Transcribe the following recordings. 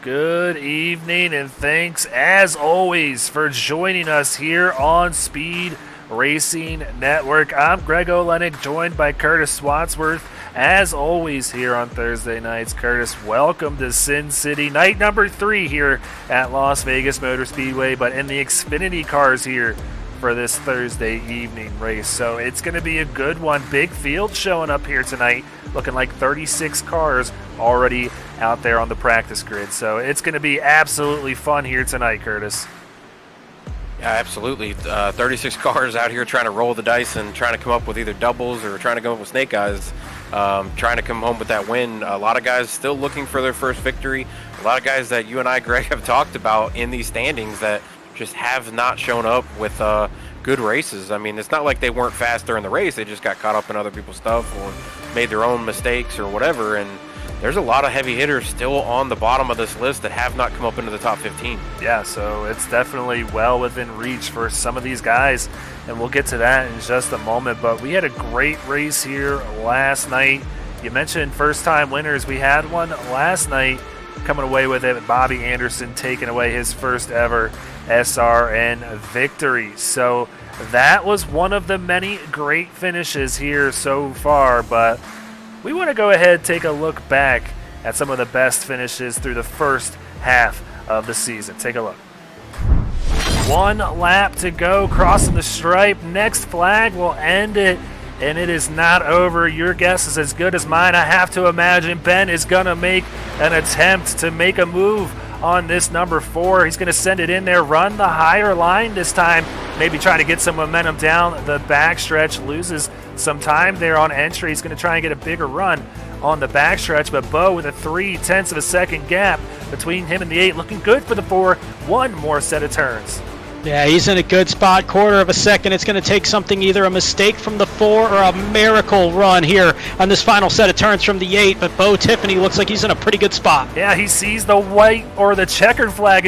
Good evening, and thanks as always for joining us here on Speed Racing Network. I'm Greg Olenek, joined by Curtis Wadsworth, as always here on Thursday nights. Curtis, welcome to Sin City, night number 3 here at Las Vegas Motor Speedway, but in the Xfinity cars here for this Thursday evening race. So it's going to be a good one. Big field showing up here tonight, looking like 36 cars already out there on the practice grid. So it's going to be absolutely fun here tonight, Curtis. Yeah, absolutely. 36 cars out here trying to roll the dice and trying to come up with either doubles or trying to come up with snake eyes, trying to come home with that win. A lot of guys still looking for their first victory. A lot of guys that you and I, Greg, have talked about in these standings that just have not shown up with good races. I mean, it's not like they weren't fast during the race. They just got caught up in other people's stuff or made their own mistakes or whatever. And there's a lot of heavy hitters still on the bottom of this list that have not come up into the top 15. Yeah, so it's definitely well within reach for some of these guys, and we'll get to that in just a moment. But we had a great race here last night. You mentioned first-time winners. We had one last night coming away with it. Bobby Anderson taking away his first ever SRN victory. So that was one of the many great finishes here so far, but we want to go ahead and take a look back at some of the best finishes through the first half of the season. Take a look. One lap to go, crossing the stripe. Next flag will end it, and it is not over. Your guess is as good as mine. I have to imagine Ben is going to make an attempt to make a move on this number 4. He's going to send it in there, run the higher line this time, maybe try to get some momentum down the backstretch, loses some time there on entry. He's going to try and get a bigger run on the backstretch, but Bo with a 0.3 of a second gap between him and the 8, looking good for the 4. One more set of turns. Yeah, he's in a good spot, quarter of a second. It's going to take something, either a mistake from the 4 or a miracle run here on this final set of turns from the 8, but Bo Tiffany looks like he's in a pretty good spot. Yeah, he sees the white, or the checkered flag,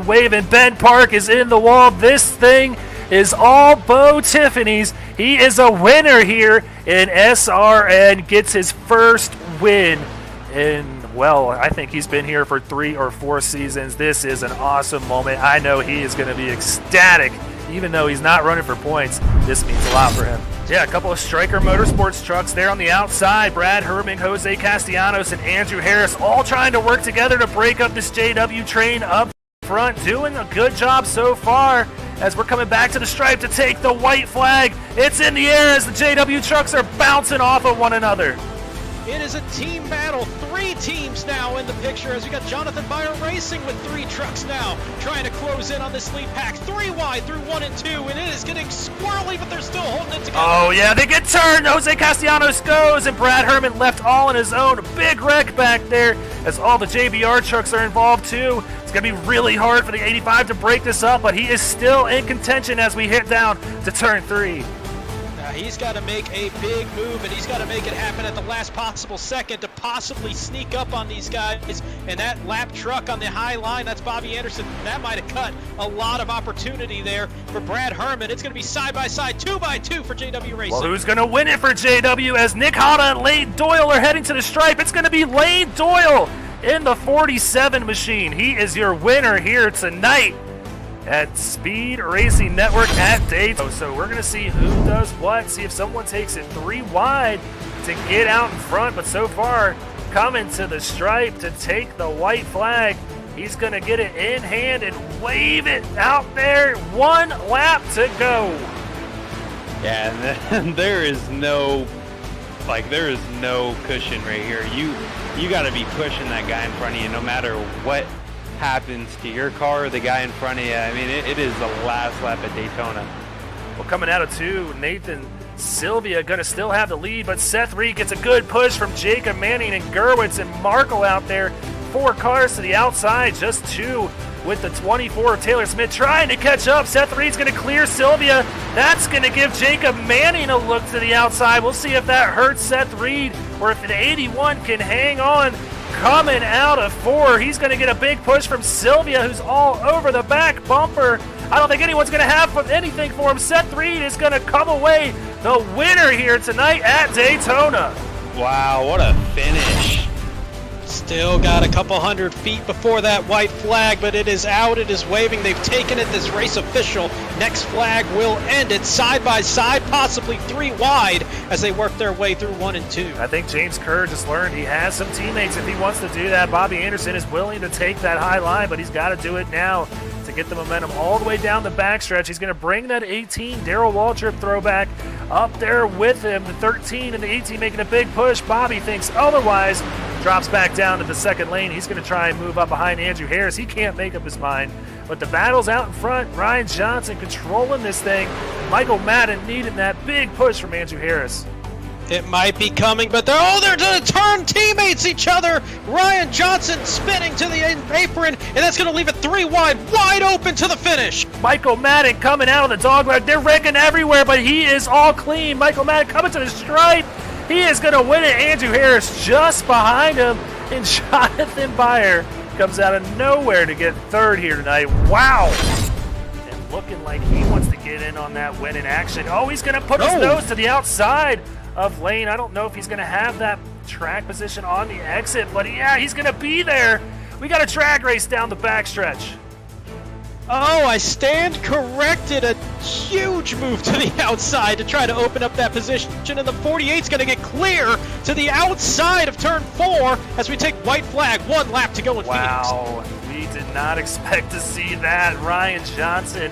waving. Ben Park is in the wall. This thing is all Bo Tiffany's. He is a winner here in SRN, gets his first win in, well, I think he's been here for 3 or 4 seasons. This is an awesome moment. I know he is going to be ecstatic. Even though he's not running for points, this means a lot for him. Yeah, a couple of Striker Motorsports trucks there on the outside. Brad Herman, Jose Castellanos, and Andrew Harris all trying to work together to break up this JW train up front. Doing a good job so far as we're coming back to the stripe to take the white flag. It's in the air as the JW trucks are bouncing off of one another. It is a team battle. 3 teams now in the picture as we got Jonathan Meyer Racing with 3 trucks now trying to close in on this lead pack. 3 wide through 1 and 2, and it is getting squirrely, but they're still holding it together. Oh, yeah, they get turned. Jose Castellanos goes, and Brad Herman left all on his own. Big wreck back there as all the JBR trucks are involved, too. It's going to be really hard for the 85 to break this up, but he is still in contention as we hit down to turn 3. He's got to make a big move, and he's got to make it happen at the last possible second to possibly sneak up on these guys. And that lap truck on the high line, that's Bobby Anderson. That might have cut a lot of opportunity there for Brad Herman. It's going to be side-by-side, 2x2 for JW Racing. Well, who's going to win it for JW as Nick Hada and Lane Doyle are heading to the stripe? It's going to be Lane Doyle in the 47 machine. He is your winner here tonight at Speed Racing Network at Daytona. So we're going to see who does what, see if someone takes it 3 wide to get out in front. But so far, coming to the stripe to take the white flag, he's going to get it in hand and wave it out there. 1 lap to go. Yeah, and there is no cushion right here. You got to be pushing that guy in front of you no matter what happens to your car or the guy in front of you. I mean, it is the last lap at Daytona. Well, coming out of 2, Nathan Sylvia going to still have the lead, but Seth Reed gets a good push from Jacob Manning and Gerwitz and Markle out there. 4 cars to the outside, just 2 with the 24 of Taylor Smith trying to catch up. Seth Reed's going to clear Sylvia. That's going to give Jacob Manning a look to the outside. We'll see if that hurts Seth Reed or if the 81 can hang on. Coming out of 4, he's going to get a big push from Sylvia, who's all over the back bumper. I don't think anyone's going to have anything for him. Seth Reed is going to come away the winner here tonight at Daytona. Wow, what a finish. Still got a couple 100 feet before that white flag, but it is out, it is waving, they've taken it, this race official. Next flag will end it side by side, possibly 3 wide as they work their way through 1 and 2. I think James Kerr just learned he has some teammates if he wants to do that. Bobby Anderson is willing to take that high line, but he's got to do it now to get the momentum all the way down the backstretch. He's going to bring that 18 Darrell Waltrip throwback up there with him. The 13 and the 18 making a big push. Bobby thinks otherwise, drops back down to the second lane. He's going to try and move up behind Andrew Harris. He can't make up his mind. But the battle's out in front. Ryan Johnson controlling this thing. Michael Madden needed that big push from Andrew Harris. It might be coming, but they're going to turn teammates each other. Ryan Johnson spinning to the apron, and that's going to leave it 3 wide open to the finish. Michael Madden coming out of the dogleg. They're wrecking everywhere, but he is all clean. Michael Madden coming to the stripe. He is going to win it. Andrew Harris just behind him, and Jonathan Byer comes out of nowhere to get third here tonight. Wow. And looking like he wants to get in on that win in action. Oh, he's going to put his nose to the outside of lane. I don't know if he's going to have that track position on the exit, but yeah, he's going to be there. We got a drag race down the backstretch. Oh, I stand corrected. A huge move to the outside to try to open up that position, and the 48's going to get clear to the outside of turn 4 as we take white flag. 1 lap to go in Phoenix. Wow, we did not expect to see that. Ryan Johnson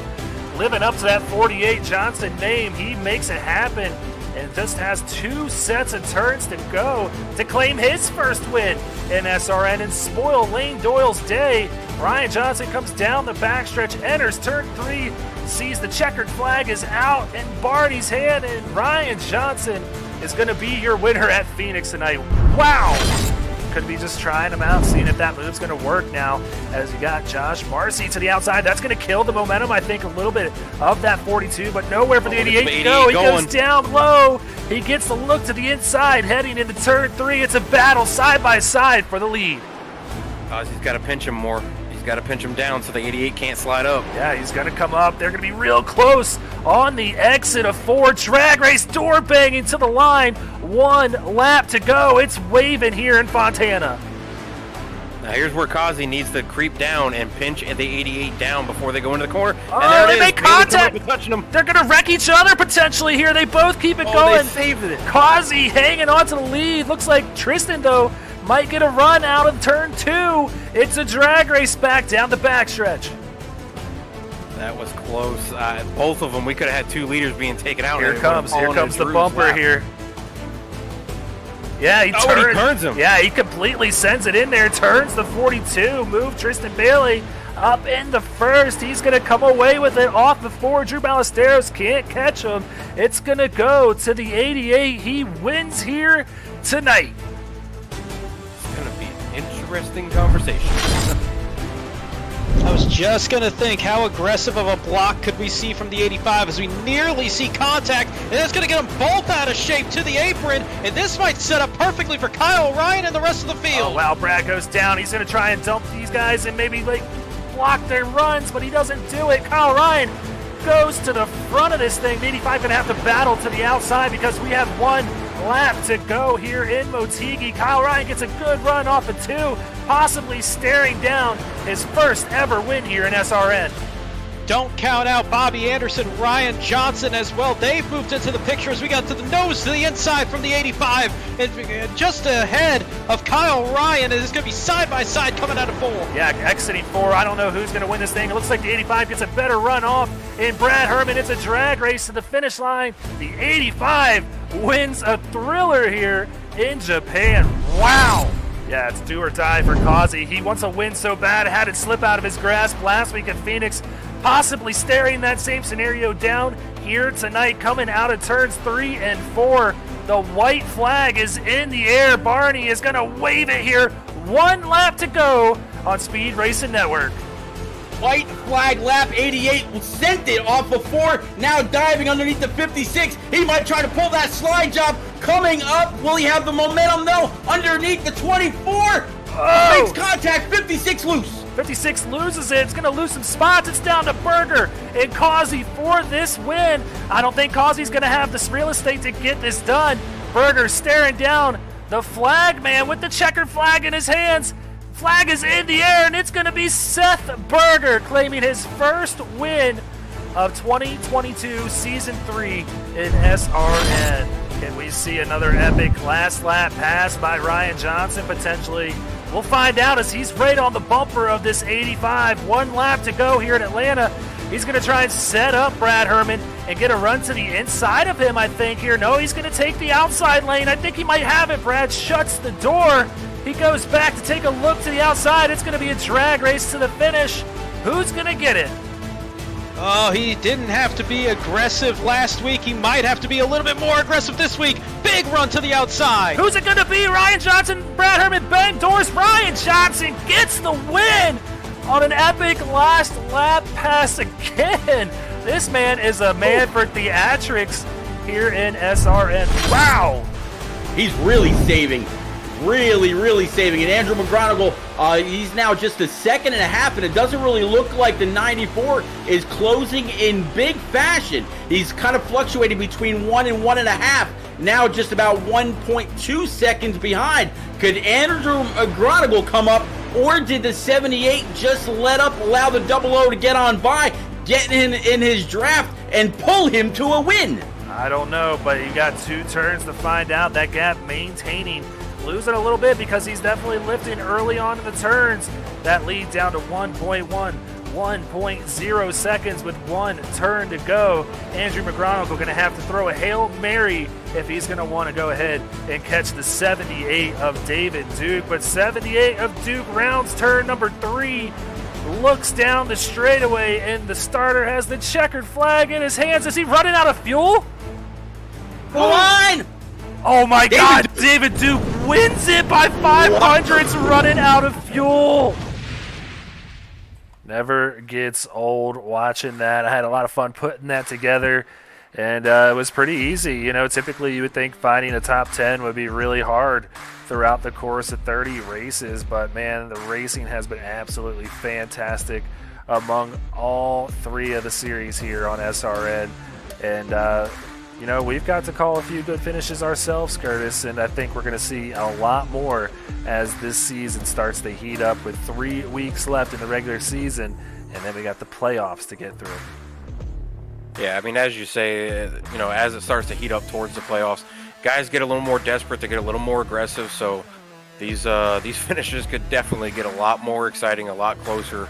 living up to that 48 Johnson name. He makes it happen and just has 2 sets of turns to go to claim his first win in SRN and spoil Lane Doyle's day. Ryan Johnson comes down the backstretch, enters turn 3, sees the checkered flag is out in Barney's hand, and Ryan Johnson is going to be your winner at Phoenix tonight. Wow! Could be just trying him out, seeing if that move's going to work now as you got Josh Marcy to the outside. That's going to kill the momentum, I think, a little bit of that 42, but nowhere for the 88 to go. He goes down low. He gets a look to the inside, heading into turn 3. It's a battle side by side for the lead. He's got to pinch him more. He's got to pinch him down so the 88 can't slide up. Yeah, he's going to come up. They're going to be real close on the exit of 4. Drag race, door banging to the line. 1 lap to go. It's waving here in Fontana. Now here's where Kazi needs to creep down and pinch the 88 down before they go into the corner. Oh, they make contact. Touching them. They're going to wreck each other potentially here. They both keep it going. They saved it. Kazi hanging on to the lead. Looks like Tristan, though, might get a run out of turn 2. It's a drag race back down the backstretch. That was close. Both of them, we could have had 2 leaders being taken out. Here comes the bumper here. Yeah, he turns him. Yeah, he completely sends it in there. Turns the 42. Move Tristan Bailey up in the first. He's going to come away with it off the 4. Drew Ballesteros can't catch him. It's going to go to the 88. He wins here tonight. It's going to be an interesting conversation. I was just going to think, how aggressive of a block could we see from the 85 as we nearly see contact, and that's going to get them both out of shape to the apron, and this might set up perfectly for Kyle Ryan and the rest of the field. Oh, wow, Brad goes down. He's going to try and dump these guys and maybe block their runs, but he doesn't do it. Kyle Ryan goes to the front of this thing. The 85 going to have to battle to the outside because we have 1 lap to go here in Motegi. Kyle Ryan gets a good run off of 2, possibly staring down his first ever win here in SRN. Don't count out Bobby Anderson, Ryan Johnson as well. They've moved into the picture as we got to the nose to the inside from the 85. And just ahead of Kyle Ryan, it is going to be side by side coming out of 4. Yeah, exiting 4. I don't know who's going to win this thing. It looks like the 85 gets a better run off in Brad Herman. It's a drag race to the finish line. The 85 wins a thriller here in Japan. Wow. Yeah, it's do or die for Kazi. He wants a win so bad, had it slip out of his grasp last week at Phoenix, possibly staring that same scenario down here tonight, coming out of turns 3 and 4. The white flag is in the air. Barney is going to wave it here. 1 lap to go on Speed Racing Network. White flag lap 88 sent it off before, now diving underneath the 56. He might try to pull that slide job. Coming up, will he have the momentum though? Underneath the 24. Makes contact, 56 loose. 56 loses it. It's going to lose some spots. It's down to Berger and Kazi for this win. I don't think Kazi's going to have this real estate to get this done. Berger staring down The flag man with the checkered flag in his hands. Flag is in the air, and it's going to be Seth Berger claiming his first win of 2022 Season 3 in SRN. Can we see another epic last lap pass by Ryan Johnson potentially? We'll find out as he's right on the bumper of this 85. 1 lap to go here in Atlanta. He's going to try and set up Brad Herman and get a run to the inside of him, I think, here. No, he's going to take the outside lane. I think he might have it. Brad shuts the door. He goes back to take a look to the outside. It's going to be a drag race to the finish. Who's going to get it? Oh, he didn't have to be aggressive last week. He might have to be a little bit more aggressive this week. Big run to the outside. Who's it going to be? Ryan Johnson, Brad Herman, bang doors. Ryan Johnson gets the win on an epic last lap pass again. This man is a man for theatrics here in SRN. Wow. He's really saving. Really saving. And Andrew McGonigal, he's now just a second and a half, and it doesn't really look like the 94 is closing in big fashion. He's kind of fluctuating between 1 and 1.5, now just about 1.2 seconds behind. Could Andrew McGonigal come up, or did the 78 just let up, allow the 00 to get on by, get in his draft, and pull him to a win? I don't know, but you got 2 turns to find out. That gap maintaining. Losing a little bit because he's definitely lifting early on in the turns. That lead down to 1.0 seconds with 1 turn to go. Andrew McGonigal going to have to throw a Hail Mary if he's going to want to go ahead and catch the 78 of David Duke. But 78 of Duke rounds turn number 3. Looks down the straightaway, and the starter has the checkered flag in his hands. Is he running out of fuel? The line! Oh my God, David Duke wins it by 500s, running out of fuel. Never gets old watching that. I had a lot of fun putting that together, and it was pretty easy. You know, typically you would think finding a top 10 would be really hard throughout the course of 30 races, but man, the racing has been absolutely fantastic among all 3 of the series here on SRN, and you know, we've got to call a few good finishes ourselves, Curtis, and I think we're going to see a lot more as this season starts to heat up with 3 weeks left in the regular season, and then we got the playoffs to get through. Yeah, I mean, as you say, you know, as it starts to heat up towards the playoffs, guys get a little more desperate, they get a little more aggressive, so these finishes could definitely get a lot more exciting, a lot closer.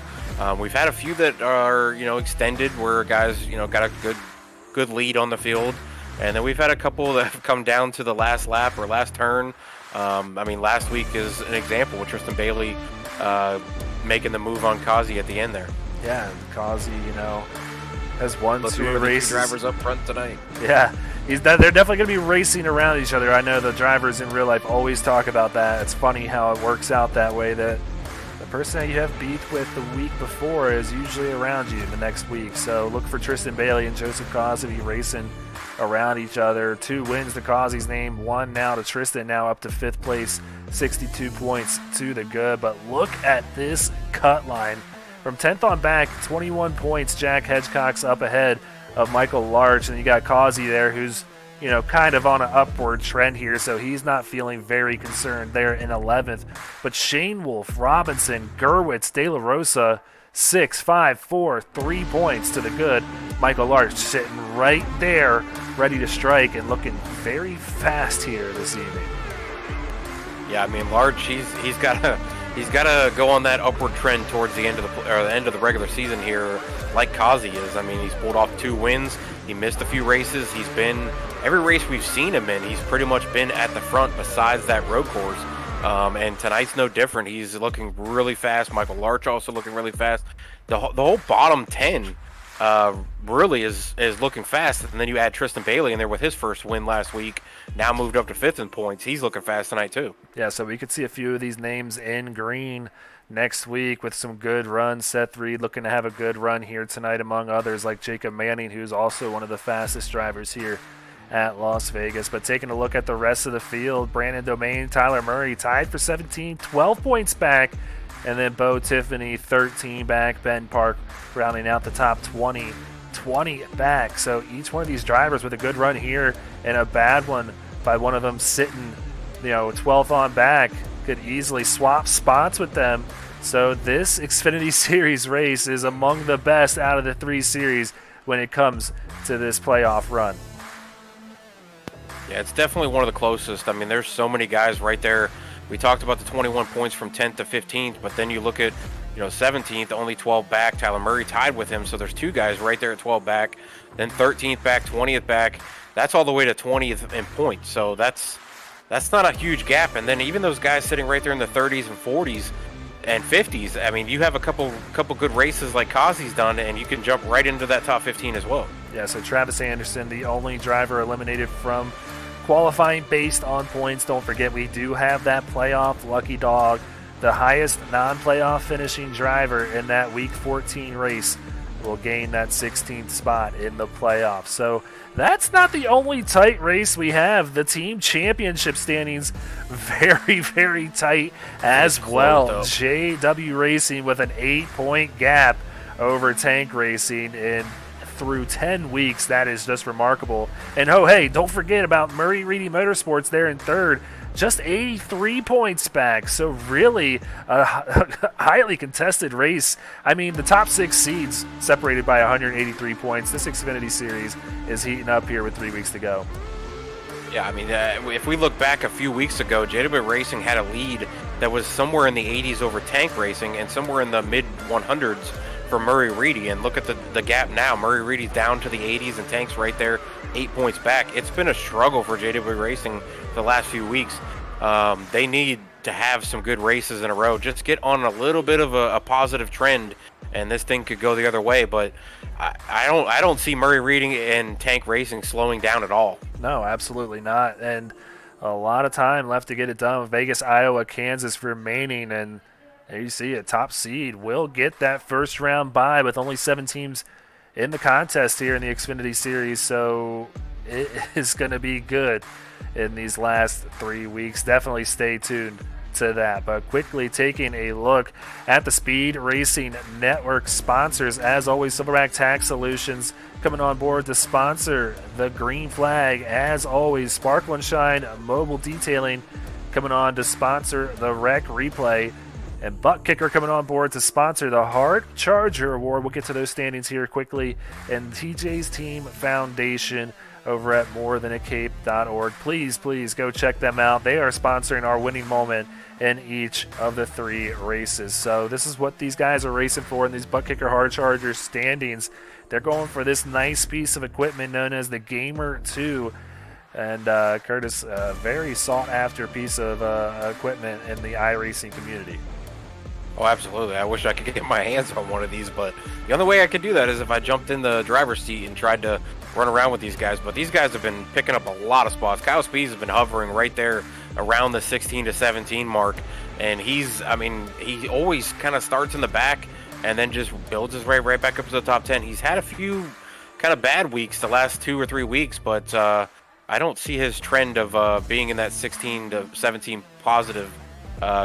We've had a few that are, you know, extended where guys, you know, got a good lead on the field. And then we've had a couple that have come down to the last lap or last turn. I mean, last week is an example with Tristan Bailey making the move on Kazi at the end there. Yeah, Kazi, you know, has won 2 races. Drivers up front tonight. Yeah, they're definitely going to be racing around each other. I know the drivers in real life always talk about that. It's funny how it works out that way, that the person that you have beat with the week before is usually around you the next week. So look for Tristan Bailey and Joseph Kazi to be racing around each other. 2 wins to Kazi's name, 1 now to Tristan, now up to 5th place, 62 points to the good. But look at this cut line. From 10th on back, 21 points, Jack Hedgecock's up ahead of Michael Larch, and you got Kazi there who's, you know, kind of on an upward trend here, so he's not feeling very concerned there in 11th. But Shane Wolf, Robinson, Gerwitz, De La Rosa, 6, 5, 4, 3 points to the good. Michael Larch sitting right there, ready to strike and looking very fast here this evening. Yeah, I mean, Larch, he's got to go on that upward trend towards the end of the regular season here, like Kazi is. I mean, he's pulled off 2 wins. He missed a few races. He's been every race we've seen him in. He's pretty much been at the front besides that road course. And tonight's no different. He's looking really fast. Michael Larch also looking really fast. The whole bottom 10 really is looking fast. And then you add Tristan Bailey in there with his first win last week. Now moved up to 5th in points. He's looking fast tonight too. Yeah, so we could see a few of these names in green next week with some good runs. Seth Reed looking to have a good run here tonight, among others like Jacob Manning, who's also one of the fastest drivers here at Las Vegas. But taking a look at the rest of the field, Brandon Domain, Tyler Murray tied for 17, 12 points back, and then Bo Tiffany 13 back, Ben Park rounding out the top 20 back. So each one of these drivers with a good run here and a bad one by one of them sitting 12th on back, could easily swap spots with them. So this Xfinity Series race is among the best out of the 3 series when it comes to this playoff run. Yeah, it's definitely one of the closest. I mean, there's so many guys right there. We talked about the 21 points from 10th to 15th, but then you look at 17th, only 12 back. Tyler Murray tied with him, so there's 2 guys right there at 12 back. Then 13th back, 20th back. That's all the way to 20th in points. So that's not a huge gap. And then even those guys sitting right there in the 30s and 40s and 50s. I mean, you have a couple good races like Kazi's done, and you can jump right into that top 15 as well. Yeah. So Travis Anderson, the only driver eliminated from qualifying based on points. Don't forget, we do have that playoff lucky dog. The highest non-playoff finishing driver in that Week 14 race will gain that 16th spot in the playoffs. So that's not the only tight race we have. The team championship standings very, very tight as well. JW Racing with an 8-point gap over Tank Racing in through 10 weeks. That is just remarkable. And hey, don't forget about Murray Reedy Motorsports there in third. Just 83 points back, so really a highly contested race. I mean, the top 6 seeds separated by 183 points. This Xfinity Series is heating up here with 3 weeks to go. Yeah, I mean, if we look back a few weeks ago, JW Racing had a lead that was somewhere in the 80s over Tank Racing and somewhere in the mid-100s for Murray Reedy. And look at the gap now. Murray Reedy's down to the 80s and Tank's right there, 8 points back. It's been a struggle for JW Racing the last few weeks. They need to have some good races in a row. Just get on a little bit of a positive trend, and this thing could go the other way. But I don't see Murray Reedy and Tank Racing slowing down at all. No, absolutely not. And a lot of time left to get it done. Vegas, Iowa, Kansas remaining, and there you see a top seed will get that first round bye with only 7 teams in the contest here in the Xfinity Series. So it is going to be good in these last 3 weeks. Definitely stay tuned to that. But quickly taking a look at the Speed Racing Network sponsors. As always, Silverback Tax Solutions coming on board to sponsor the green flag. As always, Sparkle and Shine Mobile Detailing coming on to sponsor the Rec Replay. And Butt Kicker coming on board to sponsor the Hard Charger Award. We'll get to those standings here quickly. And TJ's Team Foundation over at morethanAcape.org. Please go check them out. They are sponsoring our winning moment in each of the 3 races. So this is what these guys are racing for in these Butt Kicker Hard Charger standings. They're going for this nice piece of equipment known as the Gamer 2. And Curtis, a very sought-after piece of equipment in the iRacing community. Oh, absolutely. I wish I could get my hands on one of these, but the only way I could do that is if I jumped in the driver's seat and tried to run around with these guys. But these guys have been picking up a lot of spots. Kyle Speeds has been hovering right there around the 16 to 17 mark, and he always kind of starts in the back and then just builds his way right back up to the top 10. He's had a few kind of bad weeks the last 2 or 3 weeks, but I don't see his trend of being in that 16 to 17 positive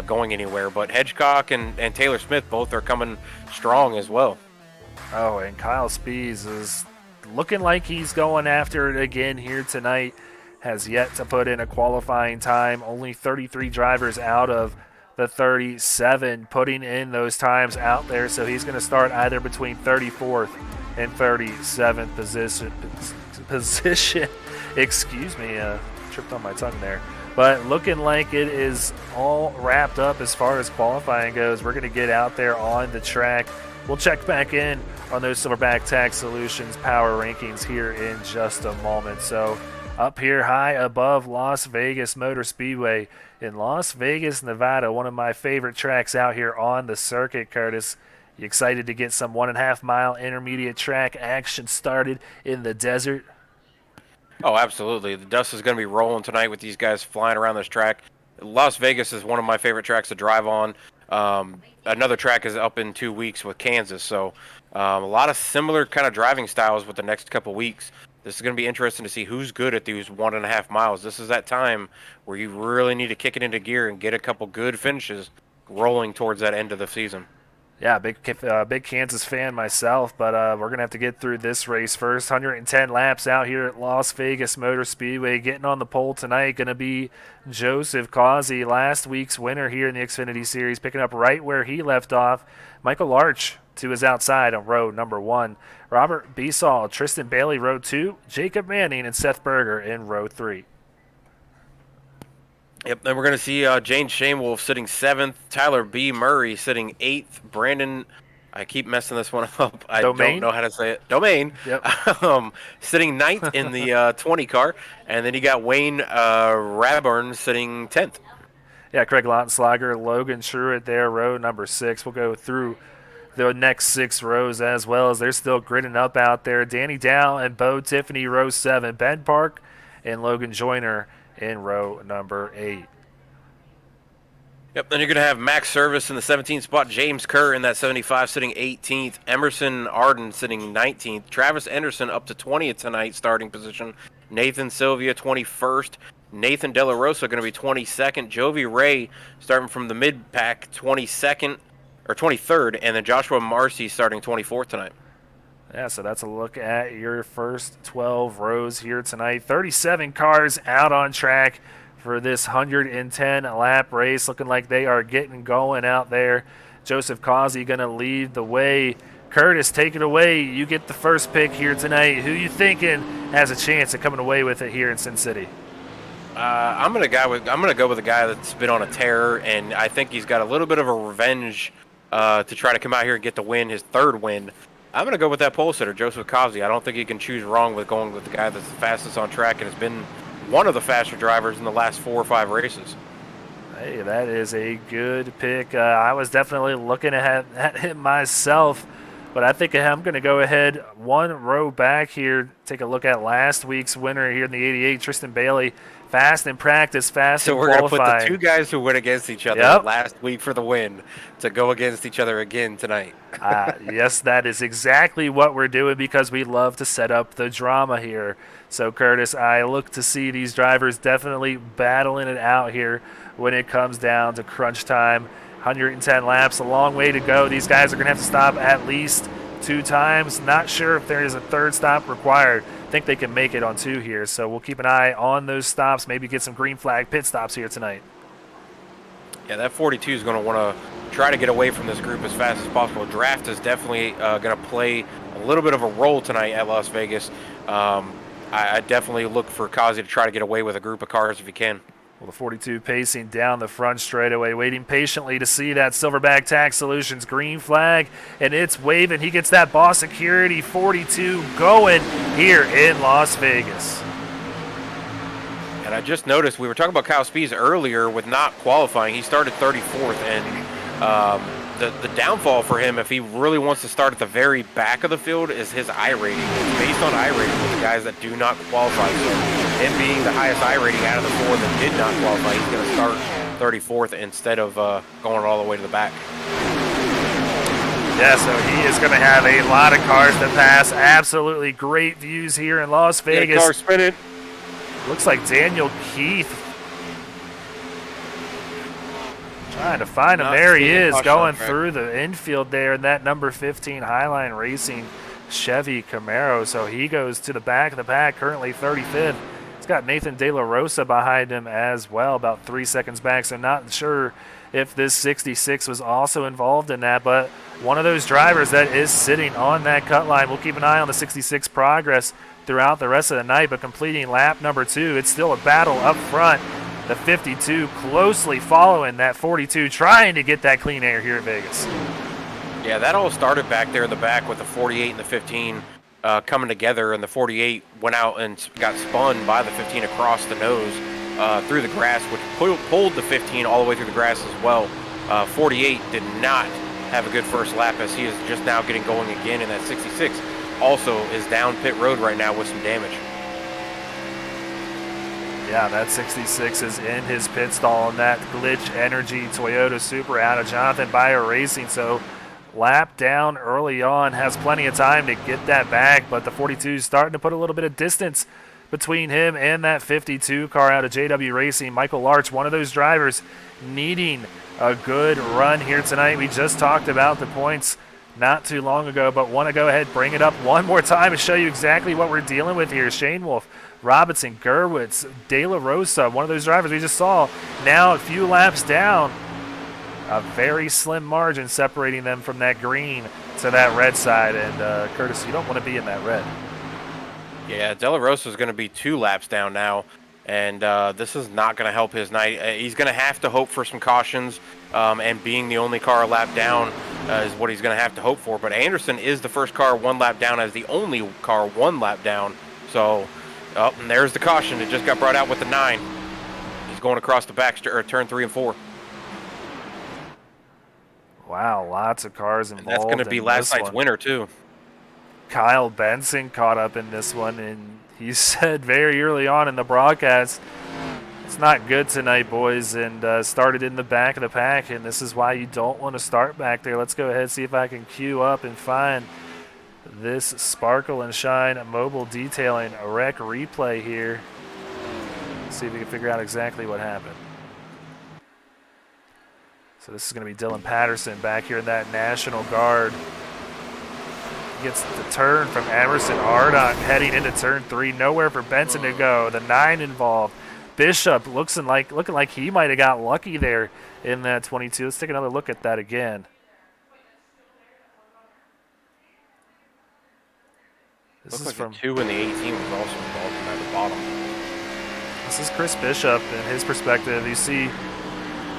going anywhere. But Hedgecock and Taylor Smith both are coming strong as well. Oh, and Kyle Speeds is looking like he's going after it again here tonight. Has yet to put in a qualifying time. Only 33 drivers out of the 37 putting in those times out there. So he's going to start either between 34th and 37th position. Excuse me, tripped on my tongue there. But looking like it is all wrapped up as far as qualifying goes. We're going to get out there on the track. We'll check back in on those Silverback Tax Solutions power rankings here in just a moment. So up here high above Las Vegas Motor Speedway in Las Vegas, Nevada, one of my favorite tracks out here on the circuit, Curtis. You excited to get some 1.5 mile intermediate track action started in the desert? Oh, absolutely. The dust is going to be rolling tonight with these guys flying around this track. Las Vegas is one of my favorite tracks to drive on. Another track is up in 2 weeks with Kansas. So a lot of similar kind of driving styles with the next couple weeks. This is going to be interesting to see who's good at these 1.5 miles. This is that time where you really need to kick it into gear and get a couple good finishes rolling towards that end of the season. Yeah, big Kansas fan myself, but we're going to have to get through this race first. 110 laps out here at Las Vegas Motor Speedway. Getting on the pole tonight going to be Joseph Causey, last week's winner here in the Xfinity Series, picking up right where he left off. Michael Larch to his outside on row number 1. Robert Beasall, Tristan Bailey, row 2. Jacob Manning and Seth Berger in row 3. Yep, then we're going to see Jane Shamewolf sitting 7th, Tyler B. Murray sitting 8th, Brandon, I keep messing this one up. I don't know how to say it. Domain. Yep. Sitting 9th in the 20 car. And then you got Wayne Raburn sitting 10th. Yeah, Craig Lautenslager, Logan Truitt there, row number 6. We'll go through the next 6 rows as well as they're still gritting up out there. Danny Dow and Bo Tiffany, row 7. Ben Park and Logan Joyner in row number 8. Yep, then you're going to have Max Service in the 17th spot, James Kerr in that 75 sitting 18th, Emerson Arden sitting 19th, Travis Anderson up to 20th tonight starting position, Nathan Sylvia 21st, Nathan De La Rosa going to be 22nd, Jovi Ray starting from the mid-pack 22nd or 23rd, and then Joshua Marcy starting 24th tonight. Yeah, so that's a look at your first 12 rows here tonight. 37 cars out on track for this 110-lap race. Looking like they are getting going out there. Joseph Causey going to lead the way. Curtis, take it away. You get the first pick here tonight. Who you thinking has a chance of coming away with it here in Sin City? I'm gonna go with a guy that's been on a tear, and I think he's got a little bit of a revenge to try to come out here and get the win, his 3rd win. I'm going to go with that pole sitter, Joseph Causey. I don't think he can choose wrong with going with the guy that's the fastest on track and has been one of the faster drivers in the last 4 or 5 races. Hey, that is a good pick. I was definitely looking at him myself, but I think I'm going to go ahead 1 row back here, take a look at last week's winner here in the 88, Tristan Bailey. Fast in practice, fast in qualifying. So we're going to put the 2 guys who went against each other last week for the win to go against each other again tonight. Yes, that is exactly what we're doing because we love to set up the drama here. So, Curtis, I look to see these drivers definitely battling it out here when it comes down to crunch time. 110 laps, a long way to go. These guys are going to have to stop at least 2 times. Not sure if there is a 3rd stop required. Think they can make it on 2 here, so we'll keep an eye on those stops, maybe get some green flag pit stops here tonight. Yeah, that 42 is going to want to try to get away from this group as fast as possible. Draft is definitely going to play a little bit of a role tonight at Las Vegas. I definitely look for Causey to try to get away with a group of cars if he can. Well, the 42 pacing down the front straightaway, waiting patiently to see that Silverback Tax Solutions green flag, and it's waving. He gets that Boss Security 42 going here in Las Vegas. And I just noticed, we were talking about Kyle Spees earlier with not qualifying. He started 34th, and the downfall for him, if he really wants to start at the very back of the field, is his I rating. It's based on I rating with the guys that do not qualify. So him being the highest I rating out of the 4 that did not qualify, he's going to start 34th instead of going all the way to the back. Yeah, so he is going to have a lot of cars to pass. Absolutely great views here in Las Vegas. Car spinning. Looks like Daniel Keith trying to find him. There he is, going through the infield there in that number 15 Highline Racing Chevy Camaro. So he goes to the back of the pack, currently 35th. He's got Nathan De La Rosa behind him as well, about 3 seconds back. So not sure if this 66 was also involved in that, but one of those drivers that is sitting on that cut line. We'll keep an eye on the 66 progress throughout the rest of the night, but completing lap number 2, it's still a battle up front. The 52 closely following that 42, trying to get that clean air here at Vegas. Yeah, that all started back there in the back with the 48 and the 15 coming together, and the 48 went out and got spun by the 15 across the nose through the grass, which pulled the 15 all the way through the grass as well. 48 did not have a good first lap as he is just now getting going again, and that 66 also is down pit road right now with some damage. Yeah, that 66 is in his pit stall in that Glitch Energy Toyota Supra out of Jonathan Byer Racing. So lap down early on, has plenty of time to get that back, but the 42 is starting to put a little bit of distance between him and that 52 car out of JW Racing. Michael Larch, one of those drivers needing a good run here tonight. We just talked about the points not too long ago, but want to go ahead, bring it up one more time and show you exactly what we're dealing with here. Shane Wolf, Robinson, Gerwitz, De La Rosa, one of those drivers we just saw, now a few laps down. A very slim margin separating them from that green to that red side. And Curtis, you don't want to be in that red. Yeah, De La Rosa is going to be 2 laps down now, and this is not going to help his night. He's going to have to hope for some cautions, and being the only car a lap down is what he's going to have to hope for. But Anderson is the first car 1 lap down as the only car 1 lap down. So, and there's the caution. It just got brought out with the 9. He's going across the back, turn 3 and 4. Wow, lots of cars involved. And that's going to be last night's winner, too. Kyle Benson caught up in this one, and he said very early on in the broadcast, it's not good tonight, boys, and started in the back of the pack, and this is why you don't want to start back there. Let's go ahead and see if I can queue up and find this Sparkle and Shine mobile detailing wreck replay here. See if we can figure out exactly what happened. So this is going to be Dylan Patterson back here in that National Guard. Gets the turn from Emerson Ardock heading into turn 3. Nowhere for Benson to go. The 9 involved. Bishop looking like he might have got lucky there in that 22. Let's take another look at that again. This Looks is like from the 2 and the 18 was also involved in at the bottom. This is Chris Bishop and his perspective. You see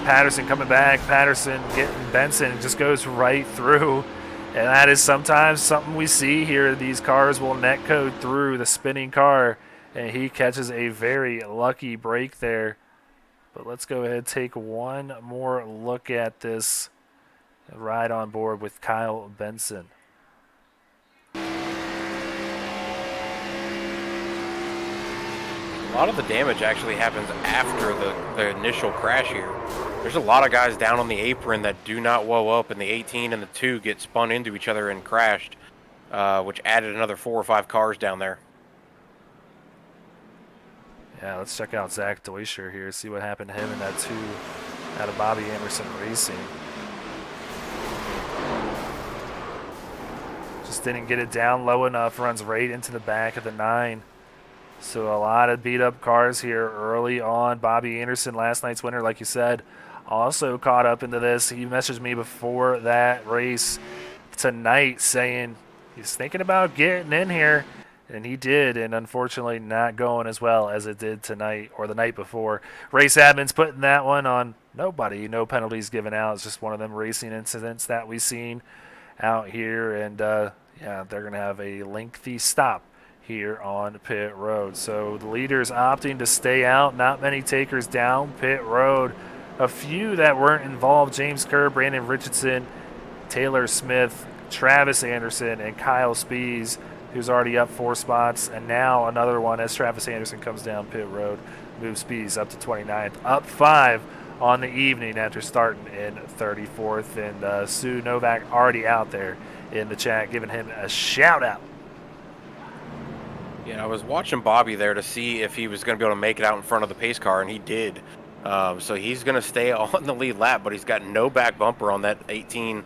Patterson coming back. Patterson getting Benson. It just goes right through. And that is sometimes something we see here. These cars will net code through the spinning car. And he catches a very lucky break there. But let's go ahead and take one more look at this ride on board with Kyle Benson. A lot of the damage actually happens after the initial crash here. There's a lot of guys down on the apron that do not woe up, and the 18 and the 2 get spun into each other and crashed, which added another 4 or 5 cars down there. Yeah, let's check out Zach Deutscher here, see what happened to him in that 2 out of Bobby Anderson Racing. Just didn't get it down low enough, runs right into the back of the 9. So a lot of beat-up cars here early on. Bobby Anderson, last night's winner, like you said, also caught up into this. He messaged me before that race tonight saying he's thinking about getting in here, and he did, and unfortunately not going as well as it did tonight or the night before. Race admin's putting that one on nobody. No penalties given out. It's just one of them racing incidents that we've seen out here, and yeah, they're going to have a lengthy stop here on pit road. So the leaders opting to stay out. Not many takers down pit road. A few that weren't involved: James Kerr, Brandon Richardson, Taylor Smith, Travis Anderson, and Kyle Spees, who's already up 4 spots. And now another one as Travis Anderson comes down pit road, moves Spees up to 29th, up 5 on the evening after starting in 34th. And Sue Novak already out there in the chat giving him a shout out. Yeah, I was watching Bobby there to see if he was going to be able to make it out in front of the pace car, and he did. So he's going to stay on the lead lap, but he's got no back bumper on that 18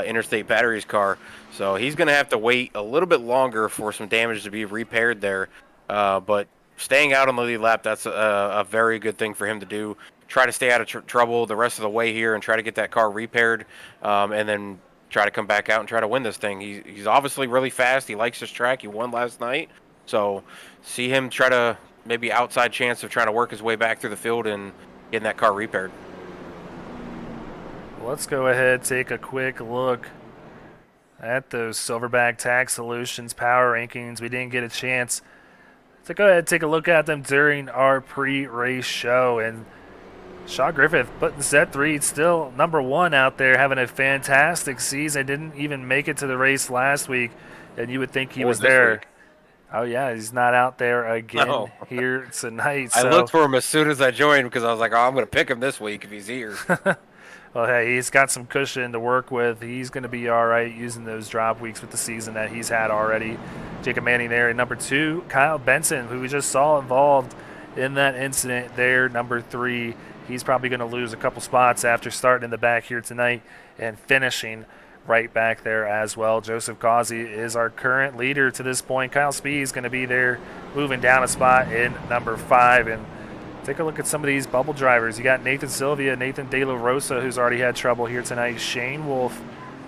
Interstate Batteries car. So he's going to have to wait a little bit longer for some damage to be repaired there. But staying out on the lead lap, that's a very good thing for him to do. Try to stay out of trouble the rest of the way here and try to get that car repaired, and then try to come back out and try to win this thing. He's obviously really fast. He likes this track. He won last night. So see him try to maybe outside chance of trying to work his way back through the field and getting that car repaired. Let's go ahead, take a quick look at those Silverback Tax Solutions power rankings. We didn't get a chance to go ahead and take a look at them during our pre-race show. And Shaw Griffith putting Z3 still number 1 out there, having a fantastic season. Didn't even make it to the race last week, and you would think he was there. Week. Oh, yeah, he's not out there again here tonight. So. I looked for him as soon as I joined because I was like, oh, I'm going to pick him this week if he's here. Well, hey, he's got some cushion to work with. He's going to be all right using those drop weeks with the season that he's had already. Jacob Manning there at number 2. Kyle Benson, who we just saw involved in that incident there. Number 3, he's probably going to lose a couple spots after starting in the back here tonight and finishing right back there as well. Joseph Causey is our current leader to this point. Kyle Spee is going to be there, moving down a spot in number 5. And take a look at some of these bubble drivers. You got Nathan Sylvia, Nathan De La Rosa, who's already had trouble here tonight. Shane Wolf,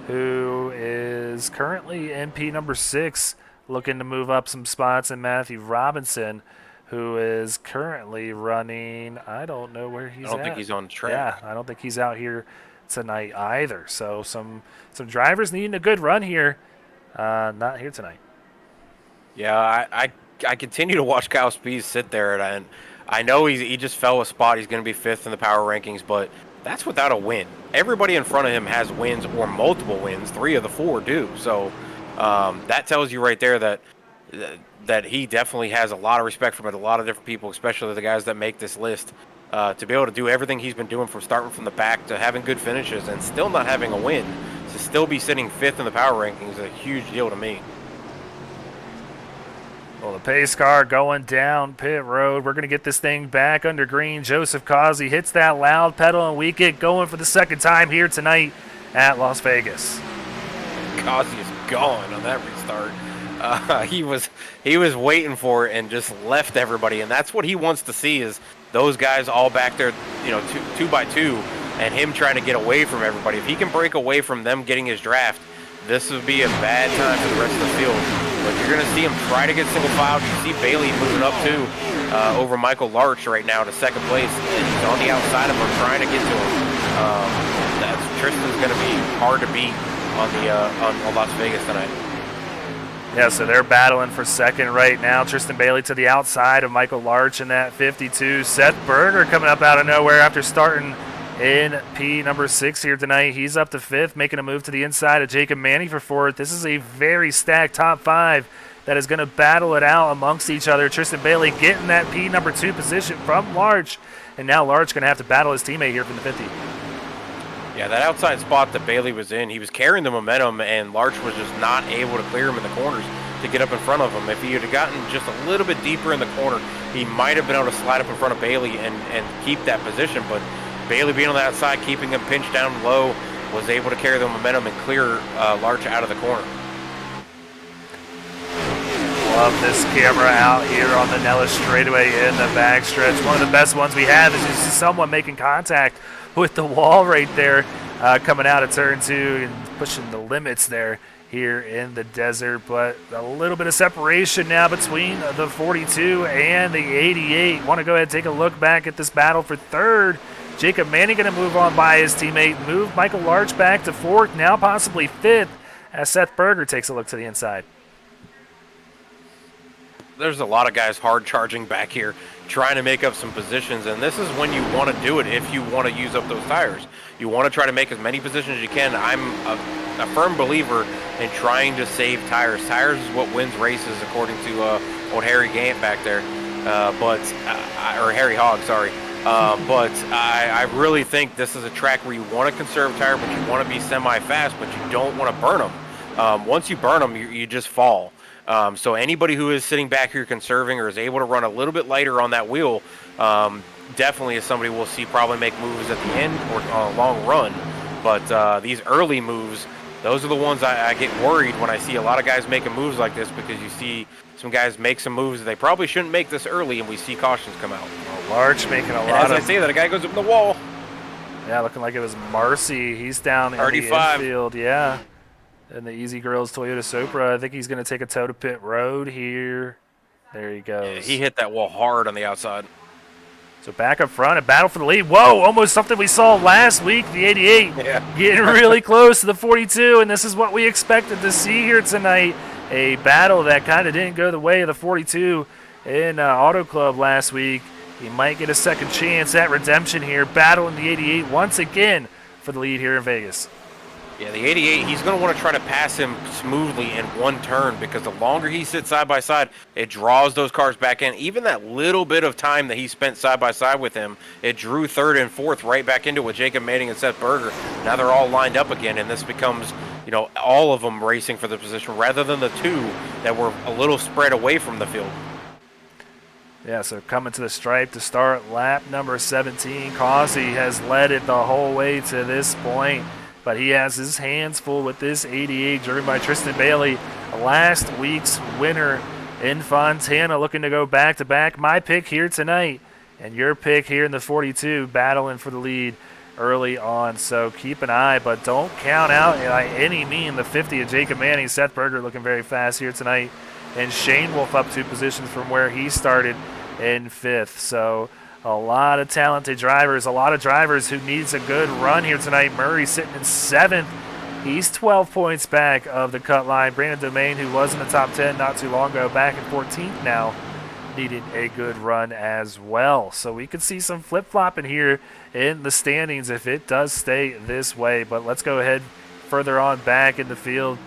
who is currently MP number 6, looking to move up some spots, and Matthew Robinson, who is currently running, I don't know where he's at. I don't think he's on track. Yeah, I don't think he's out here tonight either. So some drivers needing a good run here, not here tonight. Yeah, I continue to watch Kyle Spees sit there, and I know he just fell a spot. He's going to be 5th in the power rankings, but that's without a win. Everybody in front of him has wins or multiple wins. 3 of the 4 do. So that tells you right there that he definitely has a lot of respect from a lot of different people, especially the guys that make this list. To be able to do everything he's been doing, from starting from the back to having good finishes and still not having a win, to still be sitting 5th in the power rankings is a huge deal to me. Well, the pace car going down pit road. We're going to get this thing back under green. Joseph Causey hits that loud pedal, and we get going for the second time here tonight at Las Vegas. Causey is gone on that restart. He was waiting for it and just left everybody, and that's what he wants to see, is those guys all back there, two by two, and him trying to get away from everybody. If he can break away from them getting his draft, this would be a bad time for the rest of the field. But you're going to see him try to get single filed. You see Bailey moving up too, over Michael Larch right now to 2nd place. He's on the outside of him, trying to get to him. Tristan's going to be hard to beat on Las Vegas tonight. Yeah, so they're battling for 2nd right now. Tristan Bailey to the outside of Michael Larch in that 52. Seth Berger coming up out of nowhere after starting in P number 6 here tonight. He's up to 5th, making a move to the inside of Jacob Manning for 4th. This is a very stacked top 5 that is going to battle it out amongst each other. Tristan Bailey getting that P number 2 position from Larch, and now Larch going to have to battle his teammate here from the 50. Yeah, that outside spot that Bailey was in, he was carrying the momentum, and Larch was just not able to clear him in the corners to get up in front of him. If he had gotten just a little bit deeper in the corner, he might have been able to slide up in front of Bailey and keep that position, but Bailey being on the outside, keeping him pinched down low, was able to carry the momentum and clear Larch out of the corner. Love this camera out here on the Nellis straightaway in the backstretch. One of the best ones we have is just someone making contact with the wall right there, coming out of turn 2 and pushing the limits there here in the desert. But a little bit of separation now between the 42 and the 88. Want to go ahead and take a look back at this battle for 3rd. Jacob Manning going to move on by his teammate, move Michael Larch back to 4th, now possibly 5th, as Seth Berger takes a look to the inside. There's a lot of guys hard charging back here, trying to make up some positions, and this is when you want to do it if you want to use up those tires. You want to try to make as many positions as you can. I'm a firm believer in trying to save tires. Tires is what wins races, according to old Harry Gant back there, or Harry Hogg, sorry. But I really think this is a track where you want to conserve tire, but you want to be semi-fast, but you don't want to burn them. Once you burn them, you just fall. So anybody who is sitting back here conserving or is able to run a little bit lighter on that wheel, definitely is somebody we'll see probably make moves at the end or on a long run. But these early moves, those are the ones I get worried when I see a lot of guys making moves like this, because you see some guys make some moves that they probably shouldn't make this early, and we see cautions come out. Well, Larch making a lot as I say that, a guy goes up in the wall. Yeah, looking like it was Marcy. He's down in the infield, yeah. And the Easy Grills Toyota Supra. I think he's going to take a toe to pit road here. There he goes. Yeah, he hit that wall hard on the outside. So back up front, a battle for the lead. Whoa, almost something we saw last week, the 88. Yeah. Getting really close to the 42, and this is what we expected to see here tonight. A battle that kind of didn't go the way of the 42 in Auto Club last week. He might get a second chance at redemption here, battling the 88 once again for the lead here in Vegas. Yeah, the 88, he's going to want to try to pass him smoothly in one turn, because the longer he sits side by side, it draws those cars back in. Even that little bit of time that he spent side by side with him, it drew 3rd and 4th right back into it with Jacob Manning and Seth Berger. Now they're all lined up again, and this becomes, all of them racing for the position rather than the 2 that were a little spread away from the field. Yeah, so coming to the stripe to start lap number 17. Causey has led it the whole way to this point, but he has his hands full with this 88 driven by Tristan Bailey, last week's winner in Fontana, looking to go back-to-back. My pick here tonight and your pick here in the 42, battling for the lead early on. So keep an eye, but don't count out by any means the 50 of Jacob Manning. Seth Berger looking very fast here tonight, and Shane Wolf up 2 positions from where he started in 5th. So a lot of talented drivers, a lot of drivers who needs a good run here tonight. Murray sitting in 7th. He's 12 points back of the cut line. Brandon Domain, who was in the top 10 not too long ago, back in 14th now, needing a good run as well. So we could see some flip-flopping here in the standings if it does stay this way. But let's go ahead further on back in the field,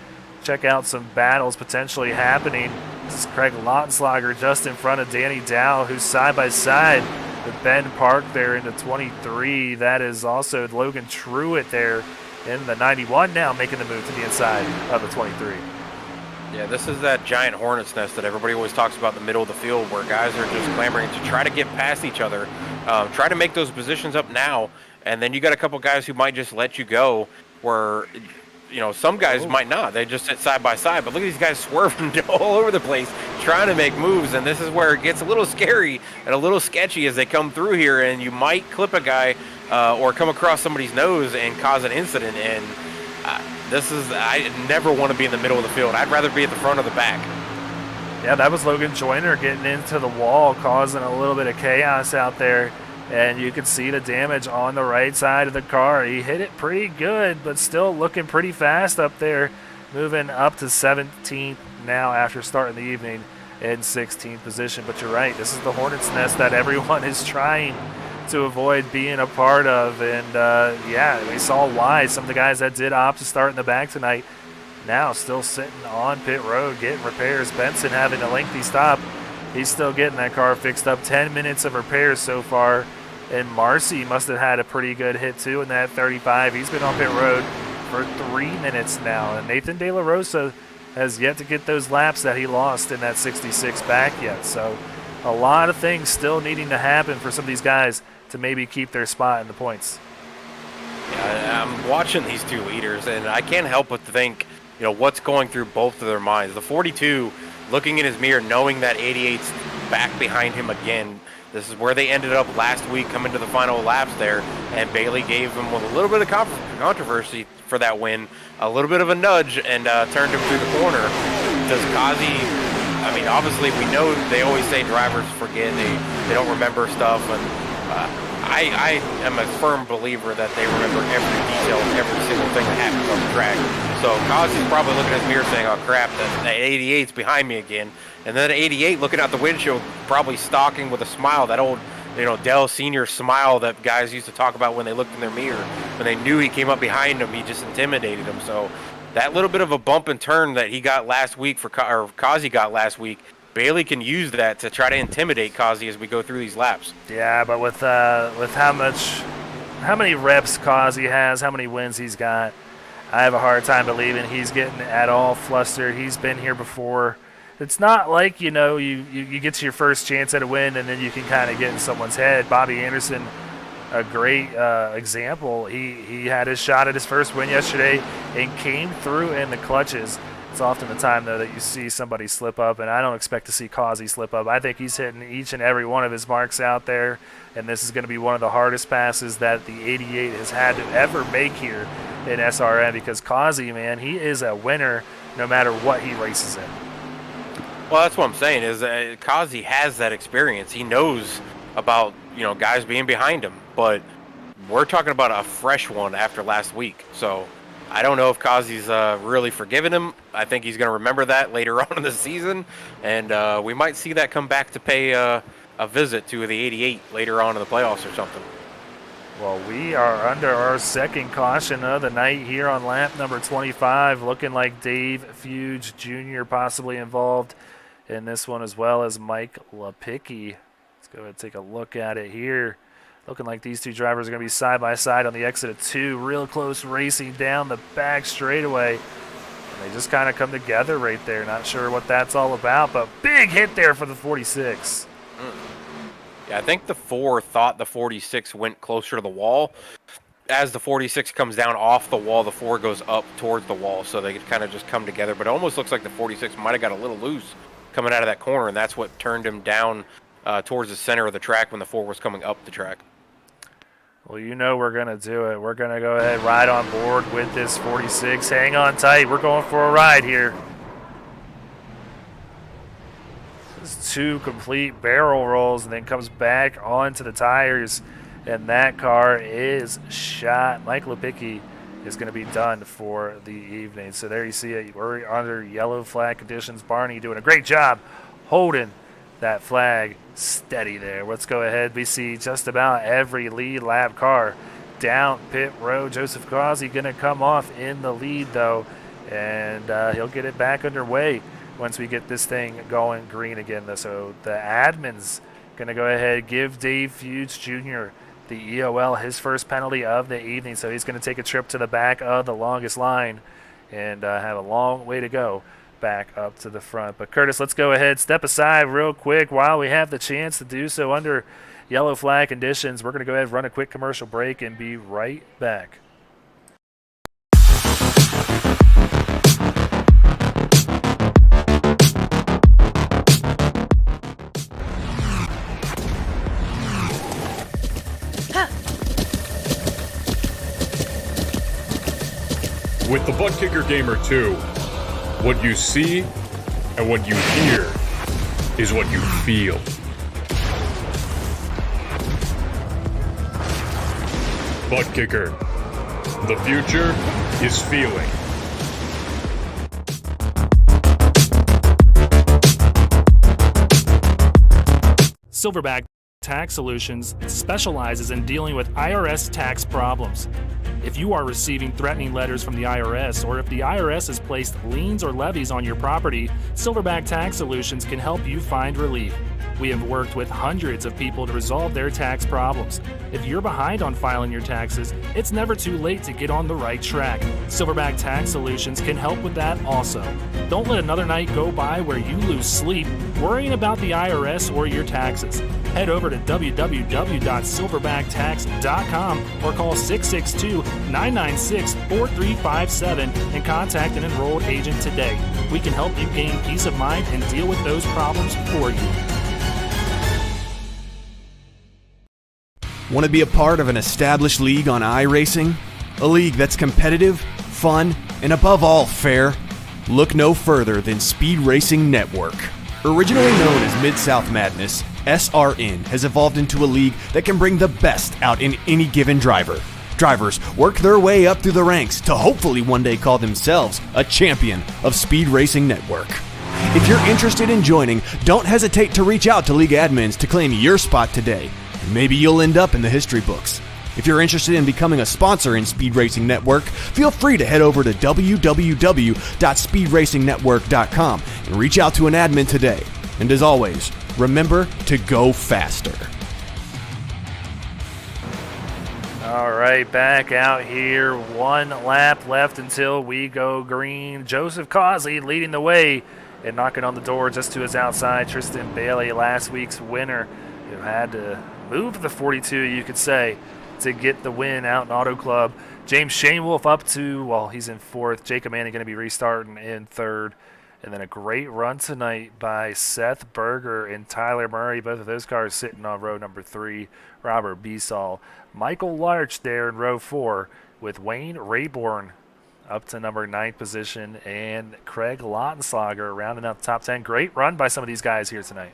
check out some battles potentially happening. This is Craig Lautenslager just in front of Danny Dow, who's side-by-side with Ben Park there in the 23. That is also Logan Truitt there in the 91 now, making the move to the inside of the 23. Yeah, this is that giant hornet's nest that everybody always talks about in the middle of the field, where guys are just clamoring to try to get past each other, try to make those positions up now, and then you got a couple guys who might just let you go, where, you know, some guys might not. They just sit side by side, but look at these guys swerving all over the place, trying to make moves, and this is where it gets a little scary and a little sketchy as they come through here, and you might clip a guy or come across somebody's nose and cause an incident, and I never want to be in the middle of the field. I'd rather be at the front of the back. Yeah, that was Logan Joyner getting into the wall, causing a little bit of chaos out there. And you can see the damage on the right side of the car. He hit it pretty good, but still looking pretty fast up there, moving up to 17th now after starting the evening in 16th position. But you're right, this is the hornet's nest that everyone is trying to avoid being a part of. And yeah, we saw why some of the guys that did opt to start in the back tonight now still sitting on pit road getting repairs. Benson having a lengthy stop. He's still getting that car fixed up. 10 minutes of repairs so far. And Marcy must have had a pretty good hit too in that 35. He's been on pit road for 3 minutes now. And Nathan De La Rosa has yet to get those laps that he lost in that 66 back yet. So a lot of things still needing to happen for some of these guys to maybe keep their spot in the points. Yeah, I'm watching these two leaders, and I can't help but think, you know, what's going through both of their minds. The 42 looking in his mirror, knowing that 88's back behind him again. This is where they ended up last week, coming to the final laps there, and Bailey gave him with a little bit of controversy for that win, a little bit of a nudge, and turned him through the corner. Does Kazi, I mean, obviously we know they always say drivers forget, they don't remember stuff, and I am a firm believer that they remember every detail, every single thing that happens on the track. So Kazi's probably looking at his mirror saying, oh crap, that 88's behind me again. And then 88 looking out the windshield, probably stalking with a smile, that old, you know, Dell Sr. smile that guys used to talk about when they looked in their mirror. When they knew he came up behind them, he just intimidated them. So that little bit of a bump and turn that he got last week, or Kazi got last week, Bailey can use that to try to intimidate Kazi as we go through these laps. Yeah, but with how many reps Kazi has, how many wins he's got, I have a hard time believing he's getting at all flustered. He's been here before. It's not like, you know, you get to your first chance at a win and then you can kind of get in someone's head. Bobby Anderson, a great example. He had his shot at his first win yesterday and came through in the clutches. It's often the time, though, that you see somebody slip up, and I don't expect to see Kazi slip up. I think he's hitting each and every one of his marks out there, and this is going to be one of the hardest passes that the 88 has had to ever make here in SRN, because Kazi, man, he is a winner no matter what he races in. Well, that's what I'm saying, is Kazi has that experience. He knows about, you know, guys being behind him, but we're talking about a fresh one after last week. So I don't know if Kazi's really forgiven him. I think he's going to remember that later on in the season, and we might see that come back to pay a visit to the 88 later on in the playoffs or something. Well, we are under our second caution of the night here on lap number 25, looking like Dave Fuge Jr. possibly involved in this one, as well as Mike Lepicki. Let's go ahead and take a look at it here. Looking like these two drivers are going to be side by side on the exit of 2, real close racing down the back straightaway. And they just kind of come together right there. Not sure what that's all about, but big hit there for the 46. Yeah, I think the 4 thought the 46 went closer to the wall. As the 46 comes down off the wall, the 4 goes up towards the wall, so they could kind of just come together. But it almost looks like the 46 might have got a little loose coming out of that corner, and that's what turned him down towards the center of the track when the 4 was coming up the track. Well, you know we're going to do it. We're going to go ahead, ride on board with this 46. Hang on tight. We're going for a ride here. This is 2 complete barrel rolls and then comes back onto the tires. And that car is shot. Mike Lipicki is going to be done for the evening. So there you see it. We're under yellow flag conditions. Barney doing a great job holding that flag steady there. Let's go ahead. We see just about every lead lap car down pit road. Joseph Causey going to come off in the lead, though, and he'll get it back underway once we get this thing going green again. So the admin's going to go ahead, give Dave Feuds Jr. the EOL, his first penalty of the evening. So he's going to take a trip to the back of the longest line and have a long way to go back up to the front. But Curtis, let's go ahead, step aside real quick while we have the chance to do so under yellow flag conditions. We're going to go ahead, run a quick commercial break, and be right back. With the Butt Kicker Gamer 2, what you see and what you hear is what you feel. Butt Kicker. The future is feeling. Silverback Tax Solutions specializes in dealing with IRS tax problems. If you are receiving threatening letters from the IRS, or if the IRS has placed liens or levies on your property, Silverback Tax Solutions can help you find relief. We have worked with hundreds of people to resolve their tax problems. If you're behind on filing your taxes, it's never too late to get on the right track. Silverback Tax Solutions can help with that also. Don't let another night go by where you lose sleep worrying about the IRS or your taxes. Head over to www.silverbacttax.com or call 662-996-4357 and contact an enrolled agent today. We can help you gain peace of mind and deal with those problems for you. Want to be a part of an established league on iRacing? A league that's competitive, fun, and above all fair? Look no further than Speed Racing Network. Originally known as Mid-South Madness, SRN has evolved into a league that can bring the best out in any given driver. Drivers work their way up through the ranks to hopefully one day call themselves a champion of Speed Racing Network. If you're interested in joining, don't hesitate to reach out to league admins to claim your spot today. Maybe you'll end up in the history books. If you're interested in becoming a sponsor in Speed Racing Network, feel free to head over to www.speedracingnetwork.com and reach out to an admin today. And as always, remember to go faster. All right, back out here. 1 lap left until we go green. Joseph Causey leading the way and knocking on the door just to his outside. Tristan Bailey, last week's winner, who had to move the 42, you could say, to get the win out in Auto Club. James Shanewolf up to, well, he's in 4th. Jacob Manning going to be restarting in 3rd. And then a great run tonight by Seth Berger and Tyler Murray. Both of those cars sitting on row number 3. Robert Beasall. Michael Larch there in row 4 with Wayne Rayborn up to number 9th position. And Craig Lautenslager rounding out the top 10. Great run by some of these guys here tonight.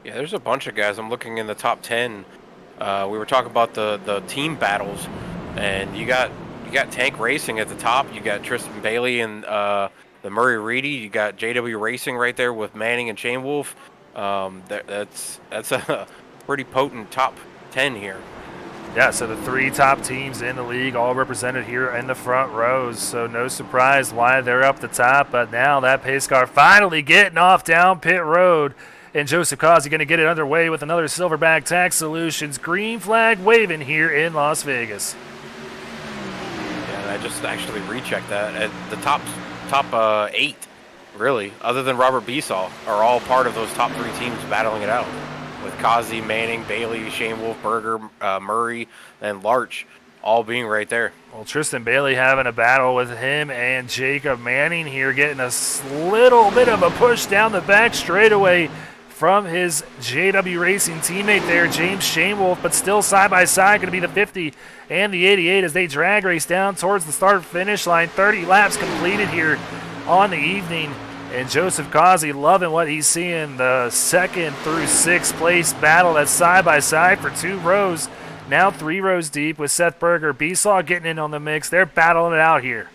Yeah, there's a bunch of guys. I'm looking in the top 10. We were talking about the team battles, and you got Tank Racing at the top. You got Tristan Bailey and the Murray Reedy. You got JW Racing right there with Manning and Shanewolf. That's a pretty potent top 10 here. Yeah, so the 3 top teams in the league all represented here in the front rows. So no surprise why they're up the top. But now that pace car finally getting off down pit road. And Joseph Causey going to get it underway with another Silverback Tax Solutions green flag waving here in Las Vegas. Yeah, I just actually rechecked that. At the top 8 really, other than Robert Besaw, are all part of those top 3 teams battling it out. With Kazi, Manning, Bailey, Shane Wolf, Berger, Murray, and Larch all being right there. Well, Tristan Bailey having a battle with him and Jacob Manning here, getting a little bit of a push down the back straightaway from his JW Racing teammate there, James Shamewolf, but still side by side, going to be the 50 and the 88 as they drag race down towards the start finish line. 30 laps completed here on the evening, and Joseph Kazi loving what he's seeing. The 2nd through 6th place battle that's side by side for 2 rows, now 3 rows deep with Seth Berger. Besaw getting in on the mix. They're battling it out here.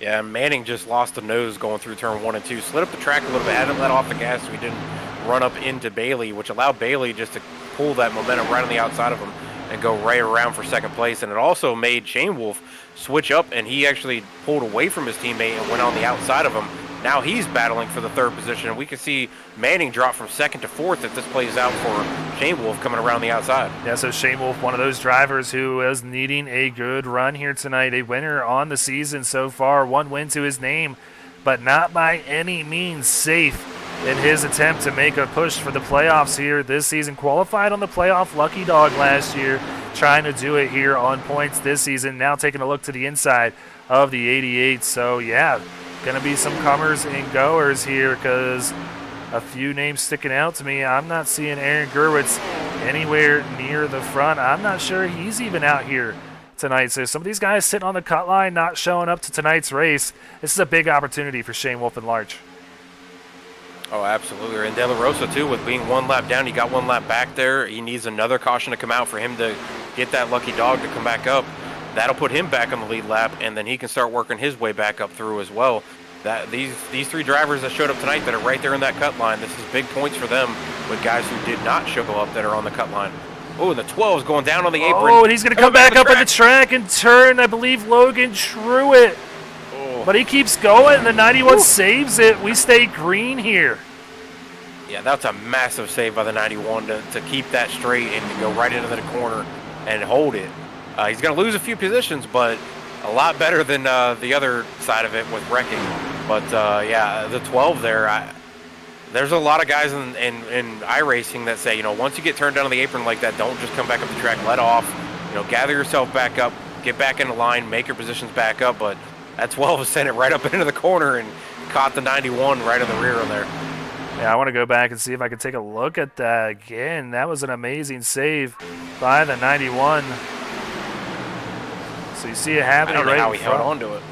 Yeah, Manning just lost the nose going through turn 1 and 2. Slid up the track a little bit, hadn't let off the gas so he didn't run up into Bailey, which allowed Bailey just to pull that momentum right on the outside of him and go right around for 2nd place. And it also made Shane Wolf switch up, and he actually pulled away from his teammate and went on the outside of him. Now he's battling for the 3rd position, and we can see Manning drop from 2nd to 4th if this plays out for Shane Wolf coming around the outside. Yeah, so Shane Wolf, one of those drivers who is needing a good run here tonight. A winner on the season so far, 1 win to his name, but not by any means safe in his attempt to make a push for the playoffs here this season. Qualified on the playoff lucky dog last year, trying to do it here on points this season. Now taking a look to the inside of the 88. So, yeah, going to be some comers and goers here because a few names sticking out to me. I'm not seeing Aaron Gerwitz anywhere near the front. I'm not sure he's even out here tonight. So some of these guys sitting on the cut line, not showing up to tonight's race. This is a big opportunity for Shane Wolf and Larch. Oh, absolutely. And De La Rosa, too, with being 1 lap down. He got 1 lap back there. He needs another caution to come out for him to get that lucky dog to come back up. That'll put him back on the lead lap, and then he can start working his way back up through as well. These 3 drivers that showed up tonight that are right there in that cut line, this is big points for them with guys who did not show up that are on the cut line. Oh, and the 12 is going down on the apron. Oh, and he's going to come back up on the track and turn, I believe, Logan Truitt. Oh. But he keeps going, and the 91 saves it. We stay green here. Yeah, that's a massive save by the 91 to keep that straight and to go right into the corner and hold it. He's going to lose a few positions, but a lot better than the other side of it with wrecking. But, yeah, the 12 there, there's a lot of guys in iRacing that say, once you get turned down on the apron like that, don't just come back up the track, let off, gather yourself back up, get back in the line, make your positions back up. But that 12 sent it right up into the corner and caught the 91 right in the rear on there. Yeah, I want to go back and see if I can take a look at that again. That was an amazing save by the 91. So you see it happening I don't know right how in he front. held on to it.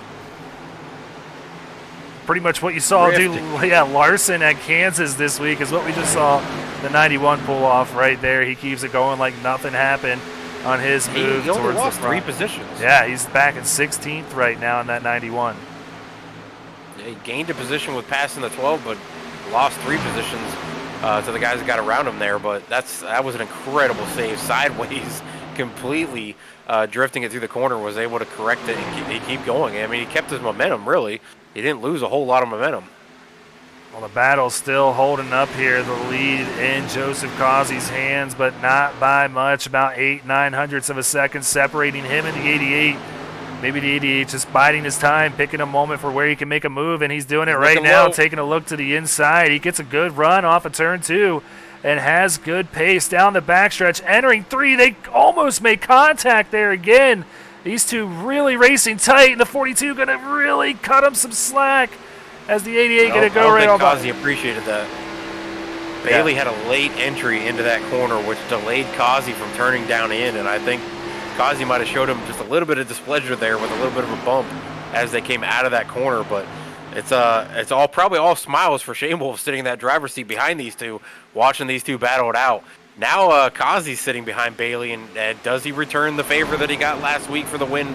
Pretty much what you saw do, Larson at Kansas this week is what we just saw the 91 pull off right there. He keeps it going like nothing happened on his move he only towards lost the front. 3 positions. Yeah, he's back in 16th right now in that 91. Yeah, he gained a position with passing the 12, but lost 3 positions to the guys that got around him there. But that was an incredible save, sideways, completely drifting it through the corner, was able to correct it and keep going. I mean, he kept his momentum, really. He didn't lose a whole lot of momentum. Well, the battle's still holding up here. The lead in Joseph Kazi's hands, but not by much. About 8/900ths of a second separating him and the 88. Maybe the 88 just biding his time, picking a moment for where he can make a move, and he's doing it right now, taking a look to the inside. He gets a good run off of turn 2 and has good pace down the backstretch. Entering 3, they almost make contact there again. These two really racing tight, and the 42 going to really cut him some slack as the 88 going to go right off. Kazi appreciated that. Bailey had a late entry into that corner, which delayed Kazi from turning down in, and I think Kazi might have showed him just a little bit of displeasure there with a little bit of a bump as they came out of that corner. But it's probably all smiles for Shane Wolf sitting in that driver's seat behind these two, watching these two battle it out. Now Kazi's sitting behind Bailey, and does he return the favor that he got last week for the win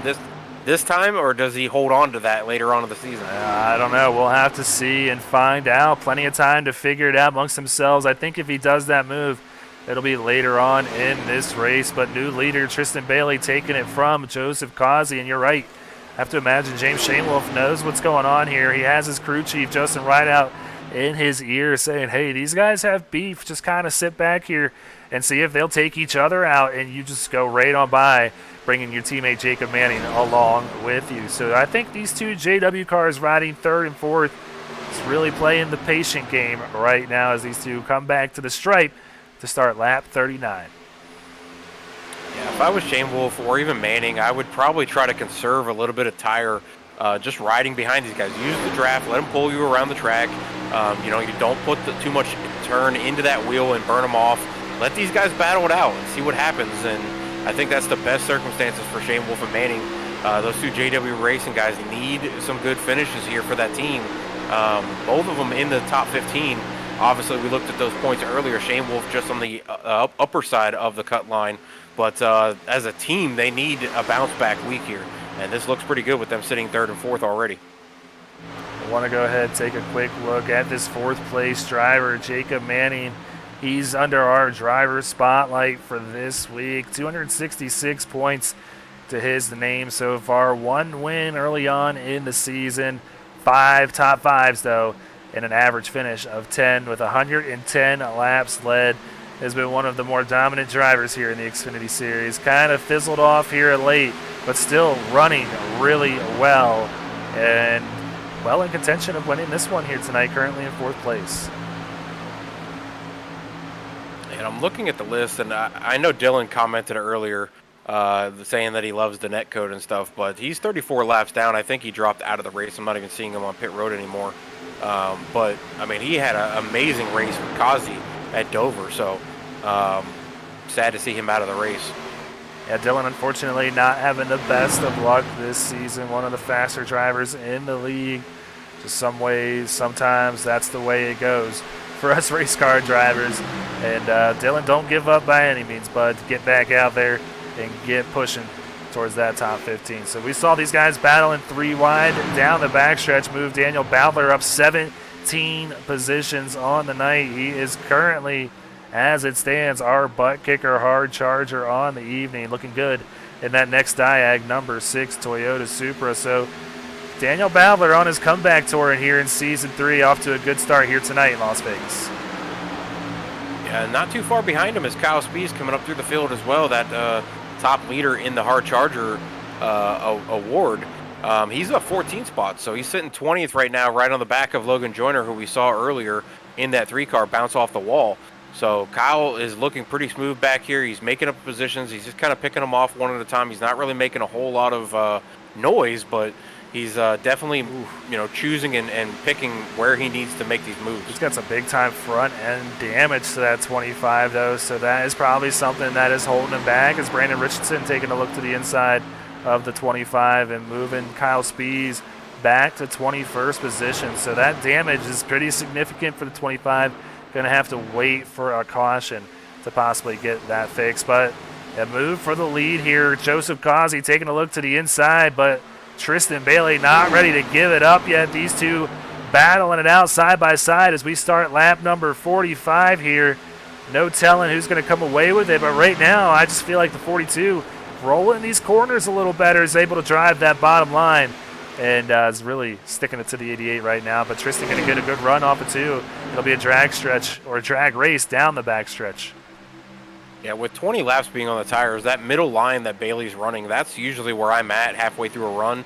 this time, or does he hold on to that later on in the season? I don't know. We'll have to see and find out. Plenty of time to figure it out amongst themselves. I think if he does that move, it'll be later on in this race. But new leader Tristan Bailey taking it from Joseph Kazi, and you're right. I have to imagine James Shamewolf knows what's going on here. He has his crew chief, Justin Rideout, in his ear saying, hey, these guys have beef. Just kind of sit back here and see if they'll take each other out, and you just go right on by, bringing your teammate Jacob Manning along with you. So I think these two JW cars riding 3rd and 4th It's really playing the patient game right now as these two come back to the stripe to start lap 39. Yeah, if I was Shane Wolf or even Manning, I would probably try to conserve a little bit of tire just riding behind these guys. Use the draft, let them pull you around the track. You don't put too much turn into that wheel and burn them off. Let these guys battle it out and see what happens. And I think that's the best circumstances for Shane Wolf and Manning. Those two JW Racing guys need some good finishes here for that team. Both of them in the top 15. Obviously, we looked at those points earlier. Shane Wolf just on the upper side of the cut line. But as a team, they need a bounce-back week here. And this looks pretty good with them sitting 3rd and 4th already. I want to go ahead and take a quick look at this 4th-place driver, Jacob Manning. He's under our driver spotlight for this week. 266 points to his name so far. 1 win early on in the season. 5 top 5s, though, and an average finish of 10 with 110 laps led. Has been one of the more dominant drivers here in the Xfinity Series. Kind of fizzled off here late, but still running really well. And well in contention of winning this one here tonight, currently in 4th place. And I'm looking at the list, and I know Dylan commented earlier saying that he loves the net code and stuff, but he's 34 laps down. I think he dropped out of the race. I'm not even seeing him on pit road anymore. But, I mean, he had an amazing race with Kazi at Dover, so sad to see him out of the race. Yeah, Dylan unfortunately not having the best of luck this season. One of the faster drivers in the league. Just some ways, sometimes that's the way it goes for us race car drivers. And Dylan, don't give up by any means, bud. Get back out there and get pushing towards that top 15. So we saw these guys battling 3 wide down the backstretch, move Daniel Bowdler up 17 positions on the night. He is currently, as it stands, our butt kicker hard charger on the evening, looking good in that next diag, number 6 Toyota Supra. So Daniel Bowdler on his comeback tour here in season 3, off to a good start here tonight in Las Vegas. Yeah, not too far behind him is Kyle Spees coming up through the field as well, that top leader in the hard charger award. He's a 14 spot, so he's sitting 20th right now, right on the back of Logan Joyner, who we saw earlier in that 3-car bounce off the wall. So Kyle is looking pretty smooth back here. He's making up positions. He's just kind of picking them off one at a time. He's not really making a whole lot of noise, but he's definitely, choosing and picking where he needs to make these moves. He's got some big-time front-end damage to that 25, though, so that is probably something that is holding him back. As Brandon Richardson taking a look to the inside of the 25 and moving Kyle Spees back to 21st position. So that damage is pretty significant for the 25. Going to have to wait for a caution to possibly get that fixed. But a move for the lead here. Joseph Causey taking a look to the inside, but Tristan Bailey not ready to give it up yet. These two battling it out side by side as we start lap number 45 here. No telling who's going to come away with it, but right now I just feel like the 42 rolling these corners a little better, is able to drive that bottom line, and is really sticking it to the 88 right now. But Tristan going to get a good run off it too. It'll be a drag stretch or a drag race down the backstretch. Yeah, with 20 laps being on the tires, that middle line that Bailey's running, that's usually where I'm at halfway through a run,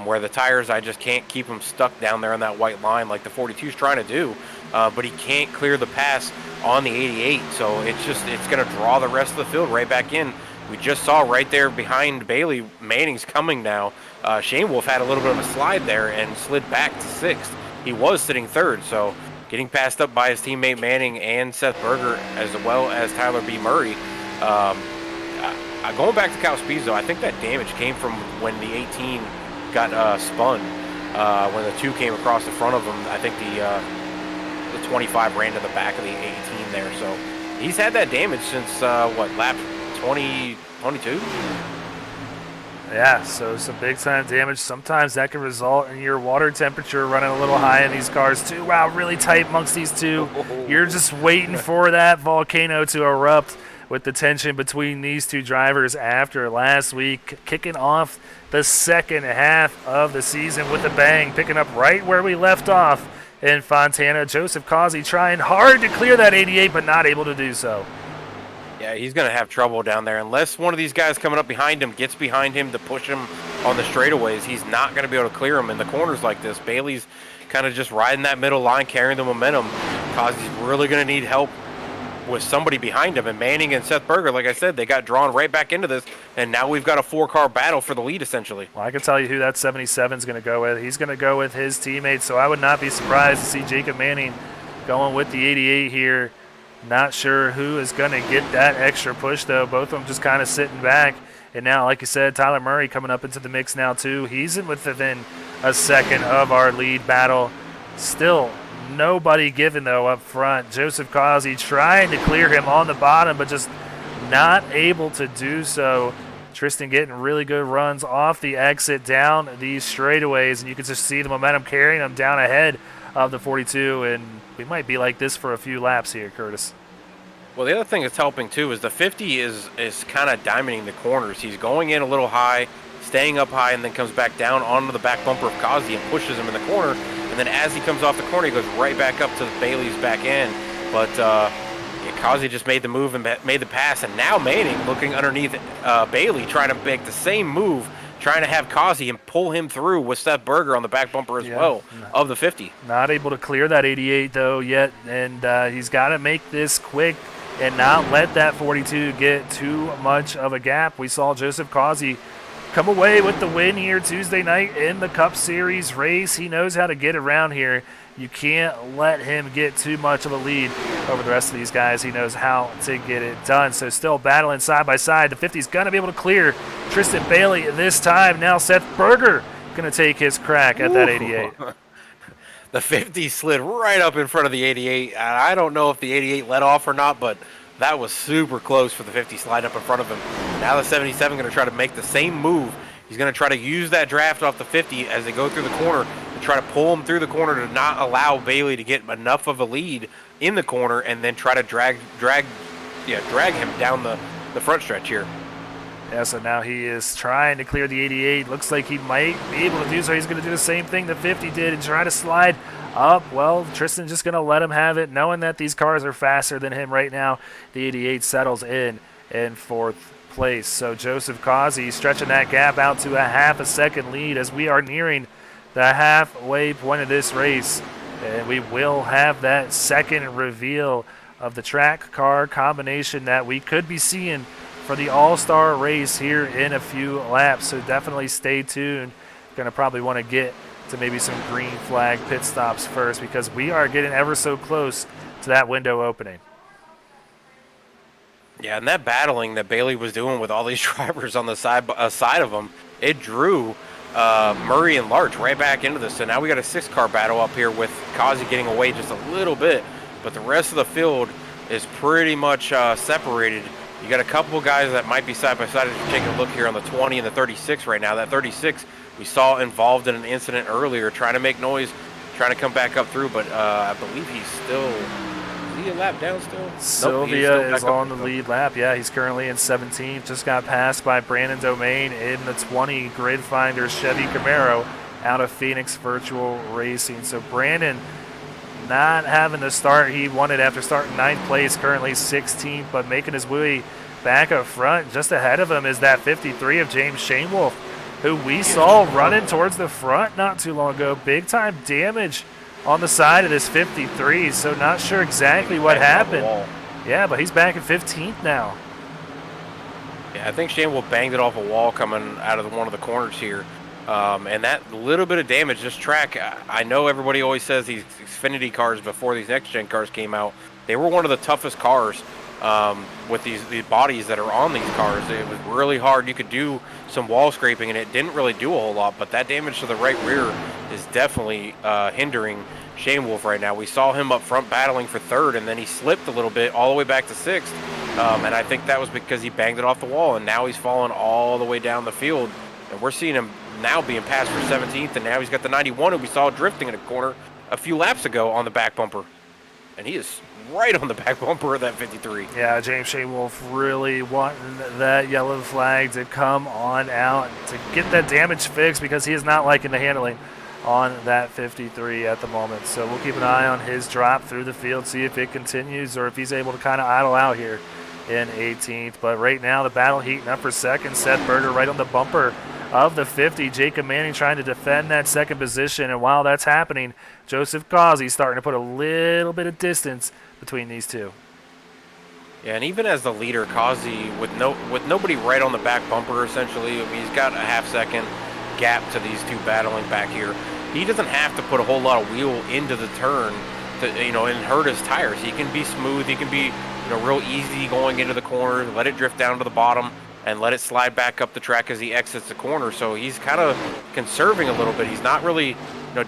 where the tires, I just can't keep them stuck down there on that white line like the 42's trying to do, but he can't clear the pass on the 88, so it's going to draw the rest of the field right back in. We just saw right there behind Bailey, Manning's coming now. Shane Wolf had a little bit of a slide there and slid back to 6th. He was sitting 3rd, so getting passed up by his teammate Manning and Seth Berger, as well as Tyler B. Murray. Going back to Kyle Spees, though, I think that damage came from when the 18 got spun. When the 2 came across the front of him, I think the 25 ran to the back of the 18 there. So he's had that damage since, lap 22? Yeah, so some big-time damage. Sometimes that can result in your water temperature running a little high in these cars, too. Wow, really tight amongst these two. You're just waiting for that volcano to erupt with the tension between these two drivers after last week, kicking off the second half of the season with a bang, picking up right where we left off in Fontana. Joseph Causey trying hard to clear that 88, but not able to do so. Yeah, he's going to have trouble down there unless one of these guys coming up behind him gets behind him to push him on the straightaways, he's not going to be able to clear them in the corners like this. Bailey's kind of just riding that middle line, carrying the momentum, because he's really going to need help with somebody behind him. And Manning and Seth Berger, like I said, they got drawn right back into this, and now we've got a 4-car battle for the lead, essentially. Well, I can tell you who that 77 is going to go with. He's going to go with his teammates, so I would not be surprised to see Jacob Manning going with the 88 here. Not sure who is going to get that extra push, though. Both of them just kind of sitting back. And now, like you said, Tyler Murray coming up into the mix now, too. He's within a second of our lead battle. Still nobody given, though, up front. Joseph Causey trying to clear him on the bottom, but just not able to do so. Tristan getting really good runs off the exit down these straightaways, and you can just see the momentum carrying him down ahead of the 42, and we might be like this for a few laps here, Curtis. Well, the other thing that's helping, too, is the 50 is kind of diamonding the corners. He's going in a little high, staying up high, and then comes back down onto the back bumper of Causey and pushes him in the corner. And then as he comes off the corner, he goes right back up to Bailey's back end. But Causey just made the move and made the pass. And now Manning looking underneath Bailey, trying to make the same move, trying to have Causey and pull him through with Seth Berger on the back bumper as well of the 50. Not able to clear that 88, though, yet. And he's got to make this quick and not let that 42 get too much of a gap. We saw Joseph Causey come away with the win here Tuesday night in the Cup Series race. He knows how to get around here. You can't let him get too much of a lead over the rest of these guys. He knows how to get it done. So still battling side by side. The 50's going to be able to clear Tristan Bailey this time. Now Seth Berger going to take his crack at that 88. The 50 slid right up in front of the 88. I don't know if the 88 let off or not, but that was super close for the 50 slide up in front of him. Now the 77 going to try to make the same move. He's going to try to use that draft off the 50 as they go through the corner to try to pull him through the corner to not allow Bailey to get enough of a lead in the corner, and then try to drag him down the front stretch here. Yeah, so now he is trying to clear the 88. Looks like he might be able to do so. He's going to do the same thing the 50 did and try to slide up. Well, Tristan's just going to let him have it, knowing that these cars are faster than him right now. The 88 settles in fourth place. So Joseph Causey stretching that gap out to a half a second lead as we are nearing the halfway point of this race. And we will have that second reveal of the track car combination that we could be seeing for the All-Star race here in a few laps. So definitely stay tuned. Going to probably want to get to maybe some green flag pit stops first, because we are getting ever so close to that window opening. Yeah, and that battling that Bailey was doing with all these drivers on the side of him, it drew Murray and Larch right back into this. So now we got a 6-car battle up here with Causey getting away just a little bit, but the rest of the field is pretty much separated. You got a couple guys that might be side by side. If you're taking a look here on the 20 and the 36 right now, that 36 we saw involved in an incident earlier, trying to make noise, trying to come back up through, but I believe he's still. Is he a lap down still? Sylvia is on the lead lap. Yeah, he's currently in 17th. Just got passed by Brandon Domain in the 20 Grid Finder Chevy Camaro out of Phoenix Virtual Racing. So Brandon not having the start he wanted after starting 9th place, currently 16th, but making his way back up front. Just ahead of him is that 53 of James Shanewolf, who we saw running towards the front not too long ago. Big time damage on the side of this 53, so not sure exactly what happened. Yeah, but he's back in 15th now. Yeah, I think Shanewolf banged it off a wall coming out of one of the corners here. And that little bit of damage, this track, I know everybody always says these Xfinity cars before these next-gen cars came out, they were one of the toughest cars with these bodies that are on these cars. It was really hard. You could do some wall scraping, and it didn't really do a whole lot, but that damage to the right rear is definitely hindering Shanewolf right now. We saw him up front battling for 3rd, and then he slipped a little bit all the way back to 6th, and I think that was because he banged it off the wall, and now he's falling all the way down the field, and we're seeing him now being passed for 17th, and now he's got the 91 who we saw drifting in a corner a few laps ago on the back bumper, and he is right on the back bumper of that 53. Yeah, James Shanewolf really wanting that yellow flag to come on out to get that damage fixed, because he is not liking the handling on that 53 at the moment. So we'll keep an eye on his drop through the field, see if it continues or if he's able to kind of idle out here in 18th. But right now the battle heating up for second. Seth Berger right on the bumper of the 50. Jacob Manning trying to defend that second position, and while that's happening, Joseph Causey starting to put a little bit of distance between these two. Yeah, and even as the leader, Causey, with nobody right on the back bumper, essentially, I mean, he's got a half-second gap to these two battling back here. He doesn't have to put a whole lot of wheel into the turn to, and hurt his tires. He can be smooth. He can be, real easy going into the corner, let it drift down to the bottom, and let it slide back up the track as he exits the corner. So he's kind of conserving a little bit. He's not really,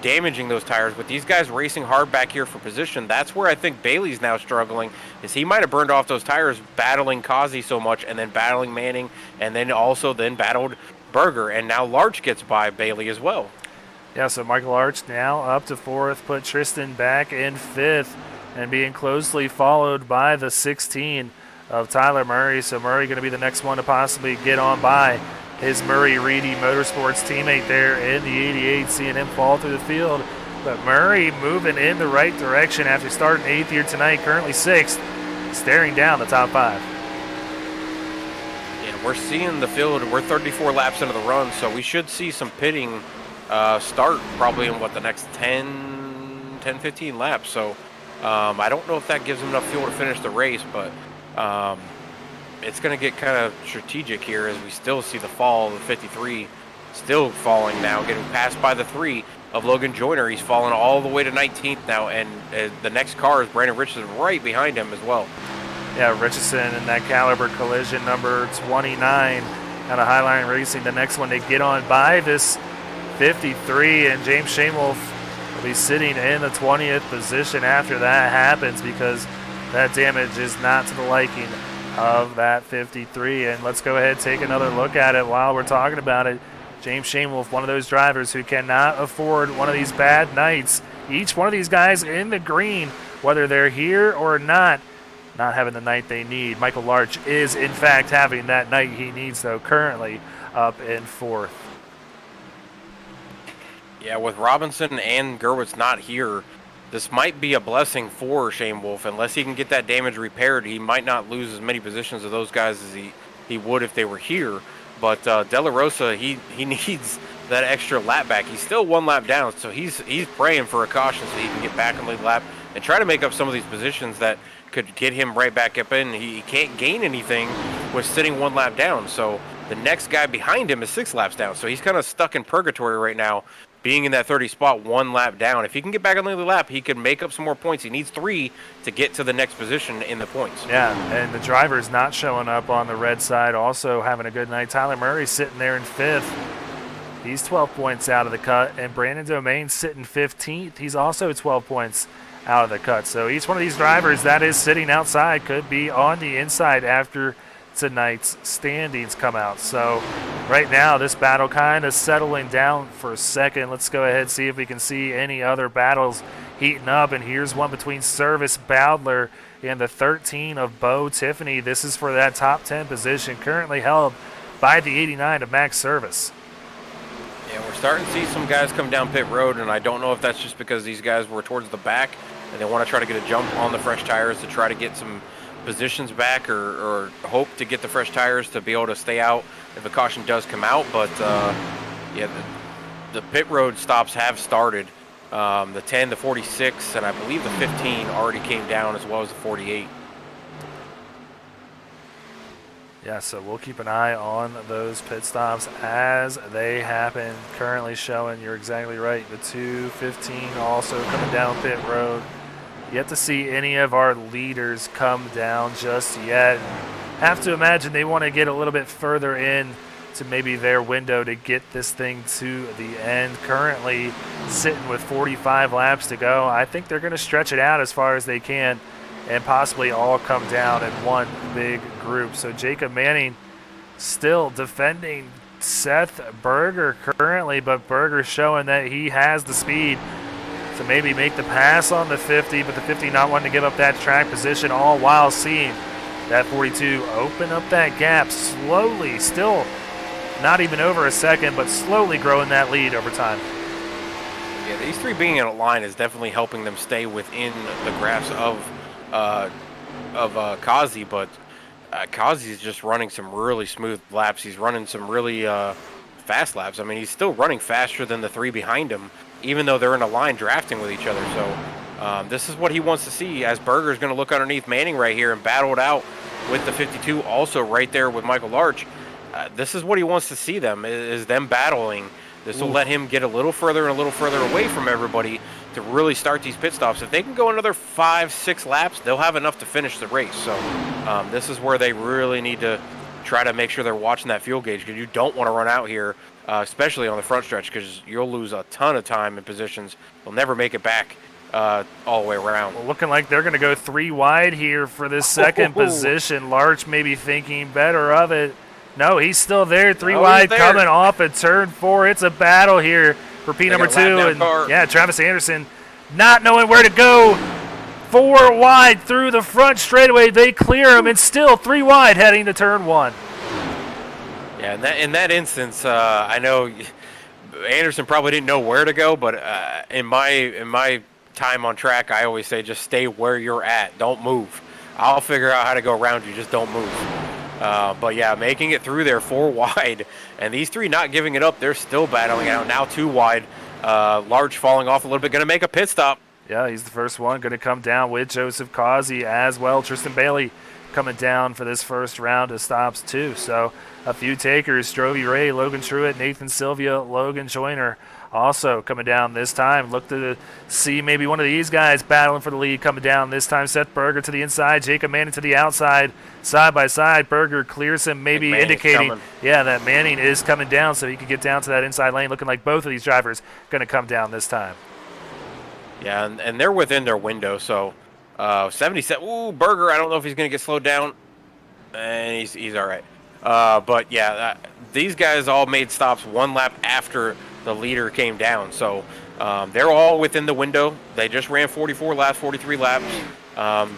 damaging those tires. With these guys racing hard back here for position, that's where I think Bailey's now struggling, is he might have burned off those tires battling Causey so much, and then battling Manning, and then battled Berger, and now Larch gets by Bailey as well. Yeah, so Michael Arch now up to 4th, put Tristan back in 5th, and being closely followed by the 16 of Tyler Murray. So Murray going to be the next one to possibly get on by his Murray Reedy Motorsports teammate there in the 88, seeing him fall through the field. But Murray moving in the right direction after starting 8th here tonight, currently 6th, staring down the top 5. Yeah, we're seeing the field. We're 34 laps into the run, so we should see some pitting start probably in the next 10-15 laps. So I don't know if that gives him enough fuel to finish the race, but it's going to get kind of strategic here as we still see the fall of the 53 still falling now, getting passed by the 3 of Logan Joyner. He's fallen all the way to 19th now, and the next car is Brandon Richardson right behind him as well. Yeah, Richardson in that caliber collision number 29 out of Highline Racing. The next one to get on by this 53, and James Shamewolf will be sitting in the 20th position after that happens, because that damage is not to the liking of that 53. And let's go ahead and take another look at it while we're talking about it. James Shamewolf, one of those drivers who cannot afford one of these bad nights. Each one of these guys in the green, whether they're here or not having the night they need. Michael Larch is, in fact, having that night he needs, though, currently up in 4th. Yeah, with Robinson and Gerwitz not here, this might be a blessing for Shamewolf. Unless he can get that damage repaired, he might not lose as many positions of those guys as he would if they were here. But De La Rosa, he needs that extra lap back. He's still 1 lap down, so he's praying for a caution so he can get back in the lead lap and try to make up some of these positions that could get him right back up in. He can't gain anything with sitting 1 lap down. So the next guy behind him is 6 laps down. So he's kind of stuck in purgatory right now, being in that 30 spot 1 lap down. If he can get back on the lap, he could make up some more points. He needs 3 to get to the next position in the points. Yeah, and the driver's not showing up on the red side, also having a good night. Tyler Murray sitting there in 5th. He's 12 points out of the cut, and Brandon Domain sitting 15th. He's also 12 points out of the cut. So each one of these drivers that is sitting outside could be on the inside after tonight's standings come out. So right now this battle kind of settling down for a second. Let's go ahead and see if we can see any other battles heating up. And here's one between Service Bowdler and the 13 of Bo Tiffany. This is for that top 10 position, currently held by the 89 of Max Service. Yeah, we're starting to see some guys come down pit road, and I don't know if that's just because these guys were towards the back and they want to try to get a jump on the fresh tires to try to get some positions back, or hope to get the fresh tires to be able to stay out if a caution does come out. But yeah, the pit road stops have started. The 10, the 46, and I believe the 15 already came down, as well as the 48. Yeah, so we'll keep an eye on those pit stops as they happen. Currently showing, you're exactly right, the 215 also coming down pit road. Yet to see any of our leaders come down just yet. Have to imagine they want to get a little bit further in to maybe their window to get this thing to the end. Currently sitting with 45 laps to go. I think they're going to stretch it out as far as they can and possibly all come down in one big group. So Jacob Manning still defending Seth Berger currently, but Berger showing that he has the speed to maybe make the pass on the 50, but the 50 not wanting to give up that track position, all while seeing that 42 open up that gap slowly, still not even over a second, but slowly growing that lead over time. Yeah, these 3 being in a line is definitely helping them stay within the grasp of Kazi, but Kazi is just running some really smooth laps. He's running some really fast laps. I mean, he's still running faster than the 3 behind him, even though they're in a line drafting with each other. So this is what he wants to see, as Berger's going to look underneath Manning right here and battle it out with the 52, also right there with Michael Larch. This is what he wants to see them, is them battling. This will let him get a little further and a little further away from everybody to really start these pit stops. If they can go another 5-6 laps, they'll have enough to finish the race. So this is where they really need to try to make sure they're watching that fuel gauge, because you don't want to run out here, especially on the front stretch, because you'll lose a ton of time in positions. You'll never make it back all the way around. Well, looking like they're going to go 3 wide here for this second position. Larch maybe thinking better of it. No, he's still there. 3 wide coming off at turn 4. It's a battle here for P number 2. And yeah, Travis Anderson not knowing where to go. 4 wide through the front straightaway. They clear him, and still 3 wide heading to turn 1. Yeah, in that instance, I know Anderson probably didn't know where to go, but in my time on track, I always say just stay where you're at. Don't move. I'll figure out how to go around you. Just don't move. But yeah, making it through there 4 wide, and these 3 not giving it up. They're still battling out. Now 2 wide. Large falling off a little bit. Going to make a pit stop. Yeah, he's the first one. Going to come down with Joseph Causey as well. Tristan Bailey coming down for this first round of stops too. So a few takers. Strovie Ray, Logan Truitt, Nathan Sylvia, Logan Joyner also coming down this time. Look to see maybe one of these guys battling for the lead coming down this time. Seth Berger to the inside, Jacob Manning to the outside, side by side. Berger clears him, maybe indicating, yeah, that Manning is coming down so he could get down to that inside lane. Looking like both of these drivers going to come down this time. Yeah, and they're within their window, so 77. Ooh, Berger, I don't know if he's going to get slowed down. And he's all right. But yeah, these guys all made stops 1 lap after the leader came down. So they're all within the window. They just ran 44 laps, 43 laps.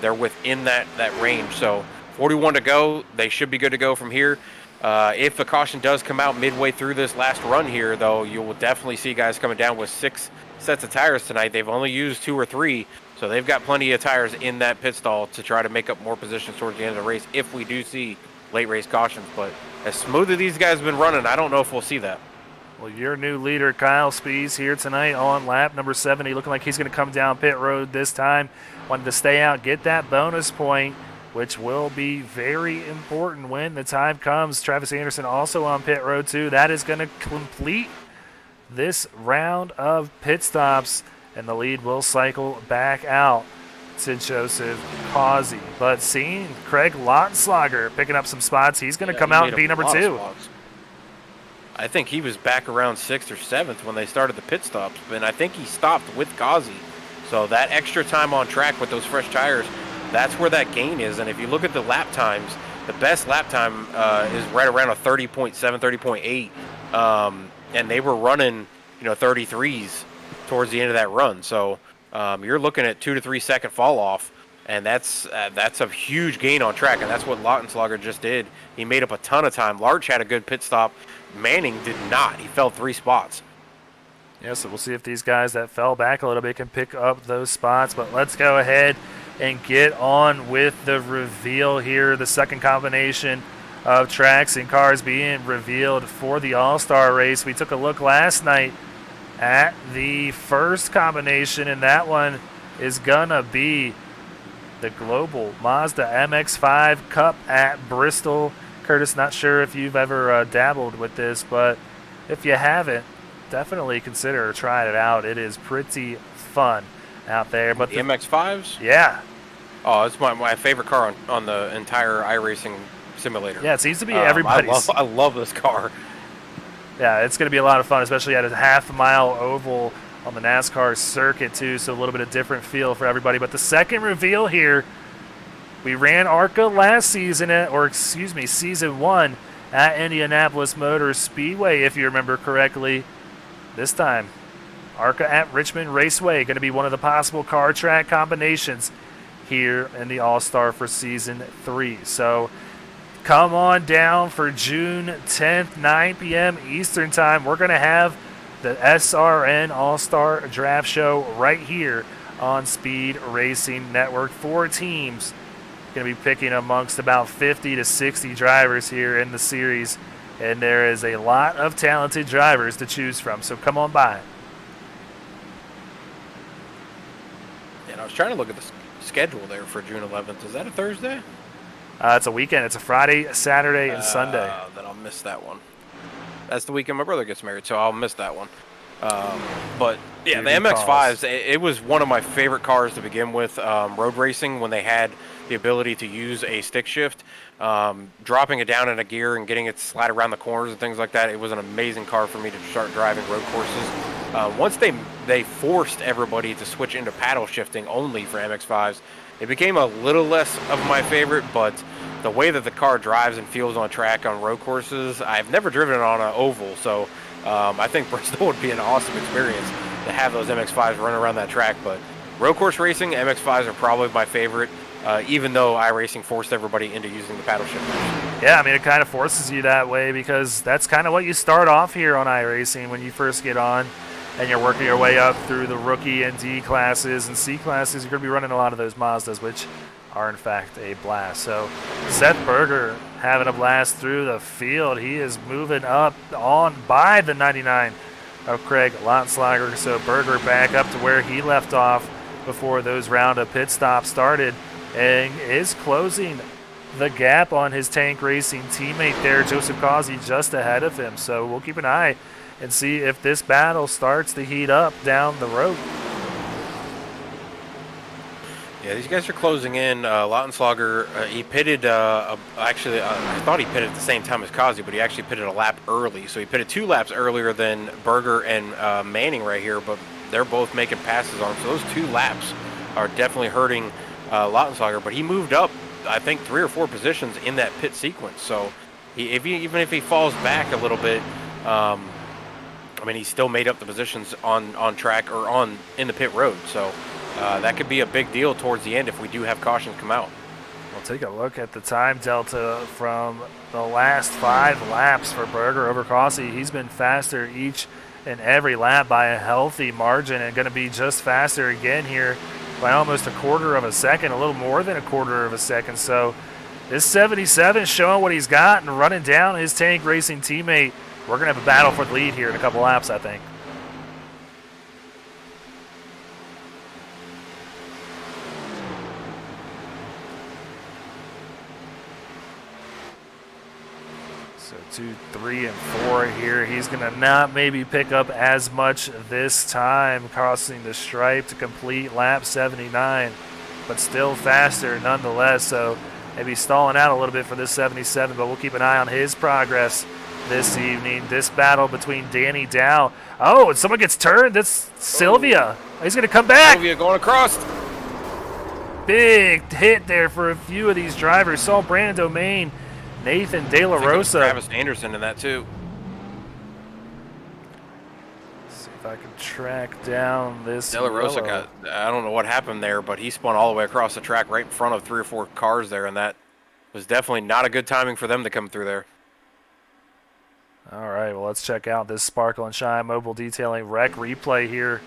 They're within that range. So 41 to go. They should be good to go from here. If the caution does come out midway through this last run here, though, you will definitely see guys coming down with 6 sets of tires tonight. They've only used 2 or 3, so they've got plenty of tires in that pit stall to try to make up more positions towards the end of the race if we do see late race cautions. But as smooth as these guys have been running, I don't know if we'll see that. Well, your new leader, Kyle Spees, here tonight on lap number 70, looking like he's going to come down pit road this time. Wanted to stay out, get that bonus point, which will be very important when the time comes. Travis Anderson also on pit road too. That is going to complete this round of pit stops, and the lead will cycle back out to Joseph Causey. But seeing Craig Lautenschlager picking up some spots, he's going to come out and be number 2. I think he was back around 6th or 7th when they started the pit stops, and I think he stopped with Causey. So that extra time on track with those fresh tires, that's where that gain is. And if you look at the lap times, the best lap time is right around a 30.7, 30.8. And they were running, 33s towards the end of that run. So you're looking at 2 to 3 second fall off, and that's a huge gain on track, and that's what Lautenschlager just did. He made up a ton of time. Larch had a good pit stop. Manning did not. He fell 3 spots. Yeah, so we'll see if these guys that fell back a little bit can pick up those spots. But let's go ahead and get on with the reveal here. The second combination of tracks and cars being revealed for the All-Star race. We took a look last night at the first combination, and that one is gonna be the Global Mazda MX-5 Cup at Bristol. Curtis, not sure if you've ever dabbled with this, but if you haven't, definitely consider trying it out. It is pretty fun out there. But the MX-5s? Yeah. Oh, it's my favorite car on the entire iRacing simulator. Yeah, it seems to be everybody's. I love this car. Yeah, it's going to be a lot of fun, especially at a half-mile oval on the NASCAR circuit, too, so a little bit of different feel for everybody. But the second reveal here, we ran ARCA last season, season 1 at Indianapolis Motor Speedway, if you remember correctly. This time, ARCA at Richmond Raceway, going to be one of the possible car track combinations here in the All-Star for Season 3. So come on down for June 10th, 9 p.m. Eastern Time. We're going to have the SRN All-Star Draft Show right here on Speed Racing Network. 4 teams going to be picking amongst about 50 to 60 drivers here in the series and there is a lot of talented drivers to choose from, so come on by. And I was trying to look at the schedule there for June 11th. Is that a Thursday? It's a weekend. It's a Friday, Saturday, and Sunday. Then I'll miss that one. That's the weekend my brother gets married, so I'll miss that one. But yeah, the MX-5s, it was one of my favorite cars to begin with. Road racing, when they had the ability to use a stick shift, dropping it down in a gear and getting it to slide around the corners and things like that, it was an amazing car for me to start driving road courses. Once they forced everybody to switch into paddle shifting only for MX-5s, it became a little less of my favorite, but the way that the car drives and feels on track on road courses, I've never driven it on an oval, so I think Bristol would be an awesome experience to have those MX-5s run around that track. But road course racing, MX-5s are probably my favorite, even though iRacing forced everybody into using the paddle shift. Yeah, I mean, it kind of forces you that way because that's kind of what you start off here on iRacing when you first get on and you're working your way up through the rookie and D classes and C classes. You're going to be running a lot of those Mazdas, which are in fact a blast. So Seth Berger having a blast through the field. He is moving up on by the 99 of Craig Lautenschlager. So Berger back up to where he left off before those round of pit stops started and is closing the gap on his Tank Racing teammate there, Joseph Causey, just ahead of him. So we'll keep an eye and see if this battle starts to heat up down the road. Yeah, these guys are closing in. Lautenschlager, he pitted, actually, I thought he pitted at the same time as Causey, but he actually pitted a lap early. So he pitted 2 laps earlier than Berger and Manning right here, but they're both making passes on him. So those 2 laps are definitely hurting Lautenschlager, but he moved up, I think, 3 or 4 positions in that pit sequence. So even if he falls back a little bit, I mean, he still made up the positions on track or in the pit road. So that could be a big deal towards the end if we do have cautions come out. We'll take a look at the time delta from the last 5 laps for Berger over Causey. He's been faster each and every lap by a healthy margin and going to be just faster again here by almost a quarter of a second, a little more than a quarter of a second. So this 77 is showing what he's got and running down his Tank Racing teammate. We're going to have a battle for the lead here in a couple laps, I think. So 2, 3, and 4 here. He's going to not maybe pick up as much this time, crossing the stripe to complete lap 79, but still faster nonetheless. So maybe stalling out a little bit for this 77, but we'll keep an eye on his progress this evening. This battle between Danny Dow. Oh, and someone gets turned. That's Sylvia. He's going to come back. Sylvia going across. Big hit there for a few of these drivers. Saw Brandon Domain, Nathan De La Rosa. Travis Anderson in that too. Let's see if I can track down this. De La Rosa got, I don't know what happened there, but he spun all the way across the track right in front of 3 or 4 cars there, and that was definitely not a good timing for them to come through there. All right, well, let's check out this Sparkle and Shine Mobile Detailing wreck replay here.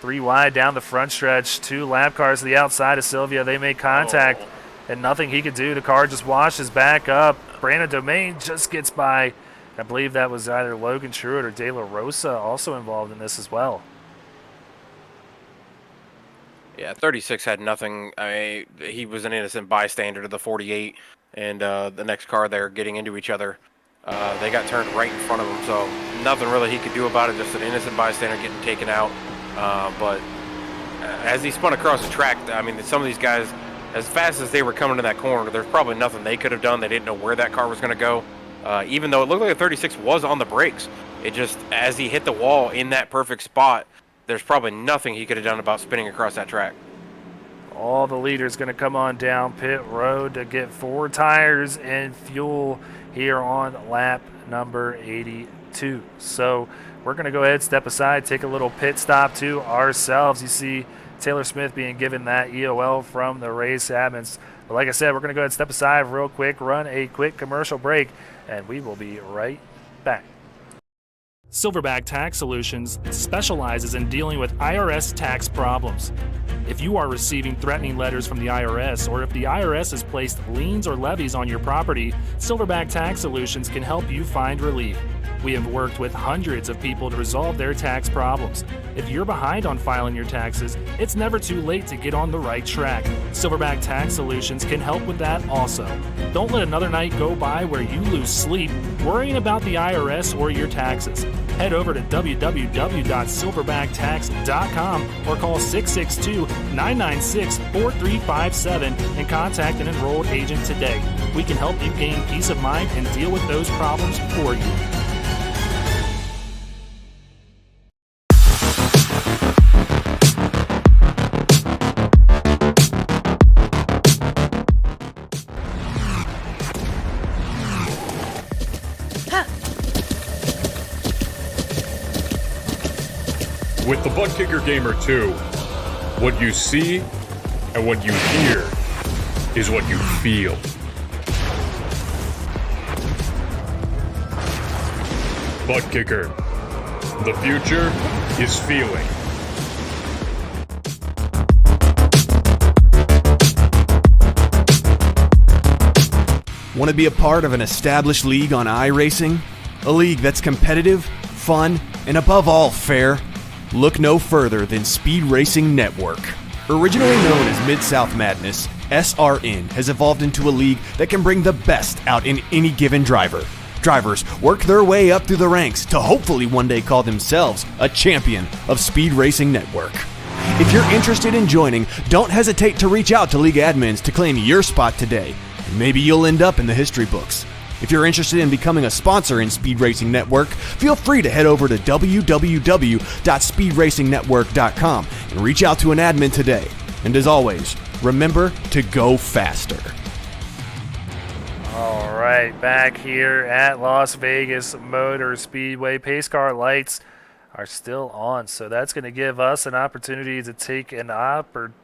3 wide down the front stretch, 2 lap cars to the outside of Sylvia. They make contact, and nothing he could do. The car just washes back up. Brandon Domain just gets by. I believe that was either Logan Truitt or De La Rosa also involved in this as well. Yeah, 36 had nothing. I mean, he was an innocent bystander to the 48, and the next car there getting into each other. They got turned right in front of him, so nothing really he could do about it, just an innocent bystander getting taken out. But as he spun across the track, I mean, some of these guys, as fast as they were coming to that corner, there's probably nothing they could have done. They didn't know where that car was going to go. Even though it looked like a 36 was on the brakes, it just, as he hit the wall in that perfect spot, there's probably nothing he could have done about spinning across that track. All the leaders going to come on down pit road to get 4 tires and fuel here on lap number 82. So we're going to go ahead, step aside, take a little pit stop to ourselves. You see Taylor Smith being given that EOL from the race admins. But like I said, we're going to go ahead and step aside real quick, run a quick commercial break, and we will be right back. Silverback Tax Solutions specializes in dealing with IRS tax problems. If you are receiving threatening letters from the IRS, or if the IRS has placed liens or levies on your property, Silverback Tax Solutions can help you find relief. We have worked with hundreds of people to resolve their tax problems. If you're behind on filing your taxes, it's never too late to get on the right track. Silverback Tax Solutions can help with that also. Don't let another night go by where you lose sleep worrying about the IRS or your taxes. Head over to www.silverbacttax.com or call 662-996-4357 and contact an enrolled agent today. We can help you gain peace of mind and deal with those problems for you. With the Butt Kicker Gamer 2, what you see and what you hear is what you feel. Butt Kicker. The future is feeling. Want to be a part of an established league on iRacing? A league that's competitive, fun, and above all fair? Look no further than Speed Racing Network. Originally known as Mid-South Madness, SRN has evolved into a league that can bring the best out in any given driver. Drivers work their way up through the ranks to hopefully one day call themselves a champion of Speed Racing Network. If you're interested in joining, don't hesitate to reach out to league admins to claim your spot today. Maybe you'll end up in the history books. If you're interested in becoming a sponsor in Speed Racing Network, feel free to head over to www.speedracingnetwork.com and reach out to an admin today. And as always, remember to go faster. All right, back here at Las Vegas Motor Speedway. Pace car lights are still on, so that's going to give us an opportunity to take an opportune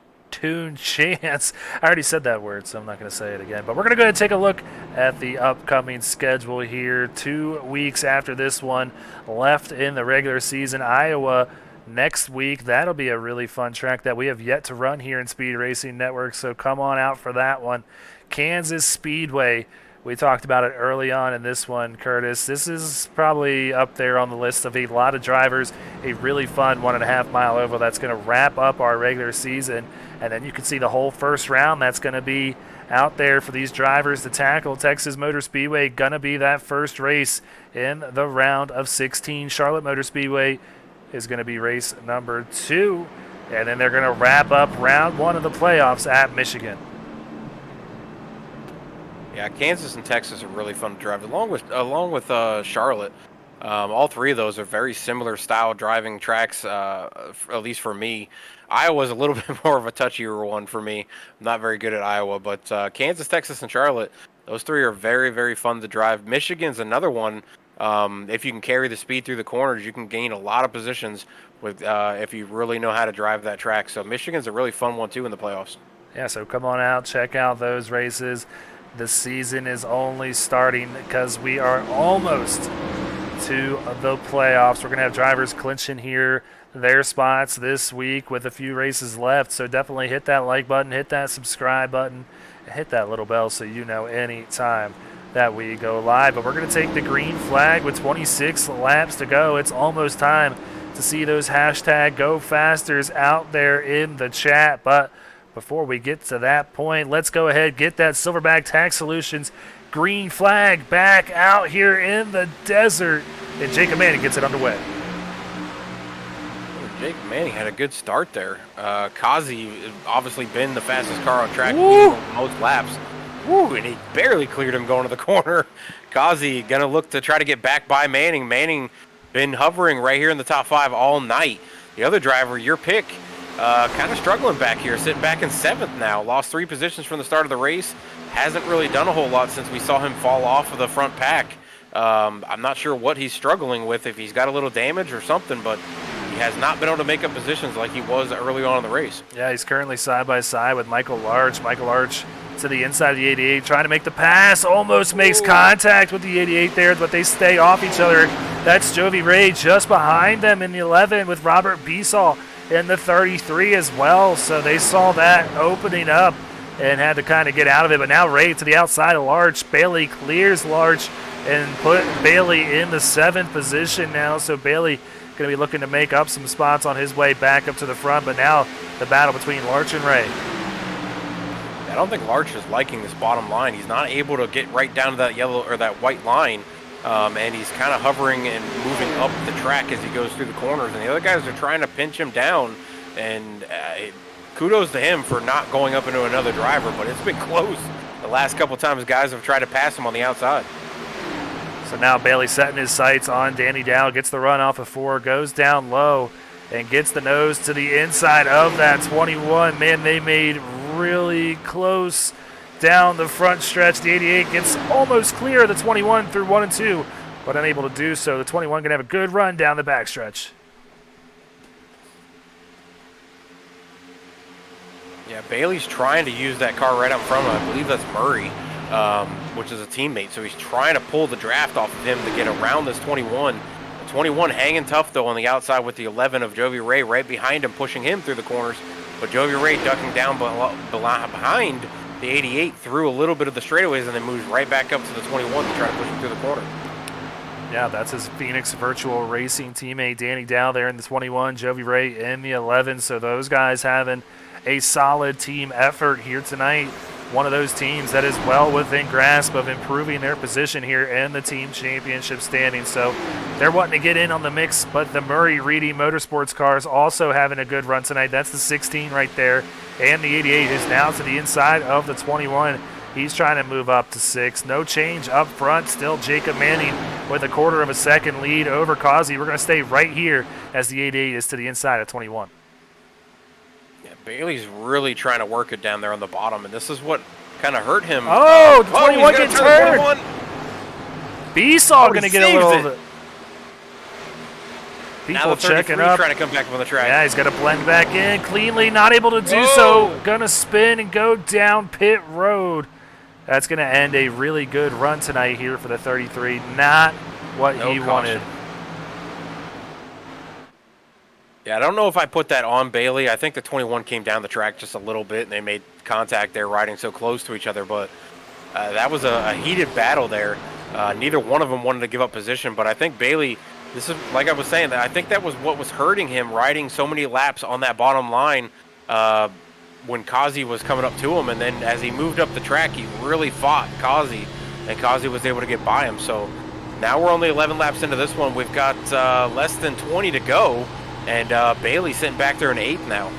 chance. I already said that word, so I'm not going to say it again. But we're going to go ahead and take a look at the upcoming schedule here. 2 weeks after this one left in the regular season. Iowa next week. That'll be a really fun track that we have yet to run here in Speed Racing Network, so come on out for that one. Kansas Speedway. We talked about it early on in this one, Curtis. This is probably up there on the list of a lot of drivers. A really fun 1.5 mile oval that's going to wrap up our regular season. And then you can see the whole first round that's going to be out there for these drivers to tackle. Texas Motor Speedway going to be that first race in the round of 16. Charlotte Motor Speedway is going to be race number 2. And then they're going to wrap up round 1 of the playoffs at Michigan. Yeah, Kansas and Texas are really fun to drive, along with Charlotte. All three of those are very similar style driving tracks, at least for me. Iowa's a little bit more of a touchier one for me. I'm not very good at Iowa, but Kansas, Texas, and Charlotte, those three are very, very fun to drive. Michigan's another one. If you can carry the speed through the corners, you can gain a lot of positions with if you really know how to drive that track. So Michigan's a really fun one, too, in the playoffs. Yeah, so come on out, check out those races. The season is only starting because we are almost to the playoffs. We're going to have drivers clinching here their spots this week with a few races left. So definitely hit that like button, hit that subscribe button, and hit that little bell so you know any time that we go live. But we're going to take the green flag with 26 laps to go. It's almost time to see those hashtag Go Fasters out there in the chat. But before we get to that point, let's go ahead and get that Silverback Tax Solutions green flag back out here in the desert. And Jacob Manning gets it underway. Jacob Manning had a good start there. Kazi obviously been the fastest car on track, most laps. Woo, and he barely cleared him going to the corner. Kazi going to look to try to get back by Manning. Manning been hovering right here in the top 5 all night. The other driver, your pick, kind of struggling back here, sitting back in 7th now. Lost 3 positions from the start of the race. Hasn't really done a whole lot since we saw him fall off of the front pack. I'm not sure what he's struggling with, if he's got a little damage or something, but he has not been able to make up positions like he was early on in the race. Yeah, he's currently side by side with Michael Large. Michael Large to the inside of the 88, trying to make the pass, almost makes contact with the 88 there, but they stay off each other. That's Jovi Ray just behind them in the 11 with Robert Beasall in the 33 as well, so they saw that opening up and had to kind of get out of it. But now Ray to the outside of Larch. Bailey clears Larch and put Bailey in the 7th position now, so Bailey going to be looking to make up some spots on his way back up to the front, but now the battle between Larch and Ray. I don't think Larch is liking this bottom line. He's not able to get right down to that yellow or that white line, and he's kind of hovering and moving up the track as he goes through the corners. And the other guys are trying to pinch him down, and kudos to him for not going up into another driver, but it's been close the last couple times guys have tried to pass him on the outside. So now Bailey setting his sights on Danny Dow, gets the run off of 4, goes down low, and gets the nose to the inside of that 21. Man, they made really close down the front stretch. The 88 gets almost clear of the 21 through 1 and 2, but unable to do so. The 21 going to have a good run down the backstretch. Yeah, Bailey's trying to use that car right up front. I believe that's Murray, which is a teammate. So he's trying to pull the draft off of him to get around this 21. The 21 hanging tough, though, on the outside with the 11 of Jovi Ray right behind him, pushing him through the corners. But Jovi Ray ducking down behind the 88 through a little bit of the straightaways and then moves right back up to the 21 to try to push him through the corner. Yeah, that's his Phoenix Virtual Racing teammate, Danny Dow, there in the 21, Jovi Ray in the 11. So those guys having a solid team effort here tonight. One of those teams that is well within grasp of improving their position here in the team championship standing. So they're wanting to get in on the mix, but the Murray Reedy Motorsports cars also having a good run tonight. That's the 16 right there, and the 88 is now to the inside of the 21. He's trying to move up to 6. No change up front. Still Jacob Manning with a 1/4 of a second lead over Causey. We're going to stay right here as the 88 is to the inside of 21. Bailey's really trying to work it down there on the bottom, and this is what kind of hurt him. Oh, the 21 gets turned. Beasall going to get a little of it. People checking up. Trying to come back on the track. Yeah, he's got to blend back in cleanly. Not able to do so. Going to spin and go down pit road. That's going to end a really good run tonight here for the 33. Not what he wanted. Yeah, I don't know if I put that on Bailey. I think the 21 came down the track just a little bit, and they made contact there riding so close to each other. But that was a heated battle there. Neither one of them wanted to give up position, but I think Bailey, this is like I was saying, I think that was what was hurting him, riding so many laps on that bottom line when Causey was coming up to him. And then as he moved up the track, he really fought Causey, and Causey was able to get by him. So now we're only 11 laps into this one. We've got less than 20 to go. And Bailey sitting back there in 8th now.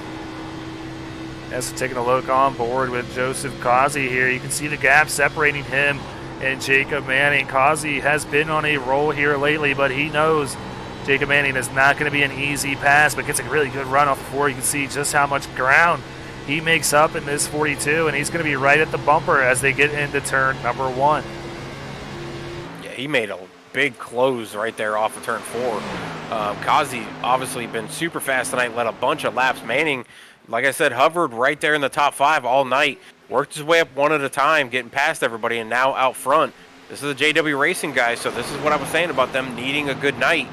As taking a look on board with Joseph Causey here, you can see the gap separating him and Jacob Manning. Causey has been on a roll here lately, but he knows Jacob Manning is not going to be an easy pass, but gets a really good run off the 4. You can see just how much ground he makes up in this 42, and he's going to be right at the bumper as they get into turn number 1. Yeah, he made a big close right there off of turn 4. Causey obviously been super fast tonight, led a bunch of laps. Manning, like I said, hovered right there in the top 5 all night, worked his way up one at a time, getting past everybody, and now out front. This is a JW Racing guy, so this is what I was saying about them needing a good night.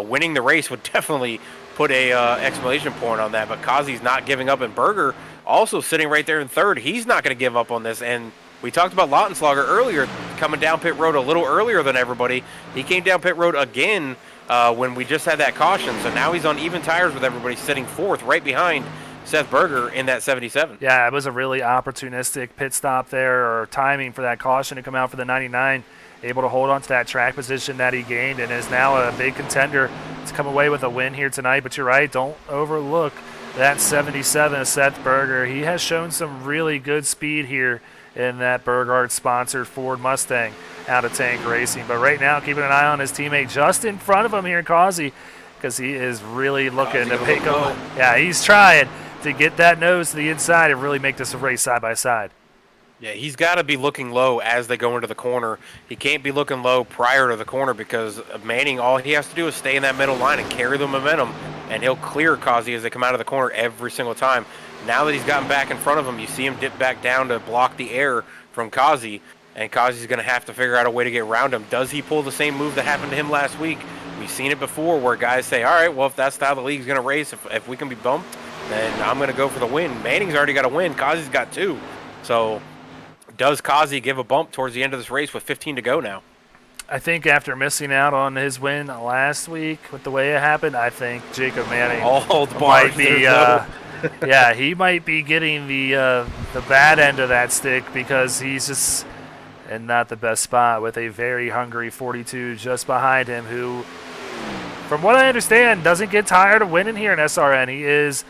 Winning the race would definitely put a exclamation point on that, but Causey's not giving up, and Berger also sitting right there in 3rd. He's not going to give up on this, and we talked about Lautenschlager earlier, coming down pit road a little earlier than everybody. He came down pit road again when we just had that caution. So now he's on even tires with everybody, sitting 4th right behind Seth Berger in that 77. Yeah, it was a really opportunistic pit stop there, or timing for that caution to come out for the 99. Able to hold on to that track position that he gained, and is now a big contender to come away with a win here tonight. But you're right, don't overlook that 77 of Seth Berger. He has shown some really good speed here in that Burghardt-sponsored Ford Mustang out of Tank Racing. But right now, keeping an eye on his teammate just in front of him here, Causey, because he is really looking to pick up. Yeah, he's trying to get that nose to the inside and really make this a race side by side. Yeah, he's got to be looking low as they go into the corner. He can't be looking low prior to the corner, because Manning, all he has to do is stay in that middle line and carry the momentum, and he'll clear Causey as they come out of the corner every single time. Now that he's gotten back in front of him, you see him dip back down to block the air from Kazi, and Kazi's going to have to figure out a way to get around him. Does he pull the same move that happened to him last week? We've seen it before where guys say, all right, well, if that's how the league's going to race, if we can be bumped, then I'm going to go for the win. Manning's already got a win. Kazi's got 2. So does Kazi give a bump towards the end of this race with 15 to go now? I think after missing out on his win last week with the way it happened, I think Jacob Manning might be, yeah, he might be getting the bad end of that stick because he's just in not the best spot with a very hungry 42 just behind him who, from what I understand, doesn't get tired of winning here in SRN. He is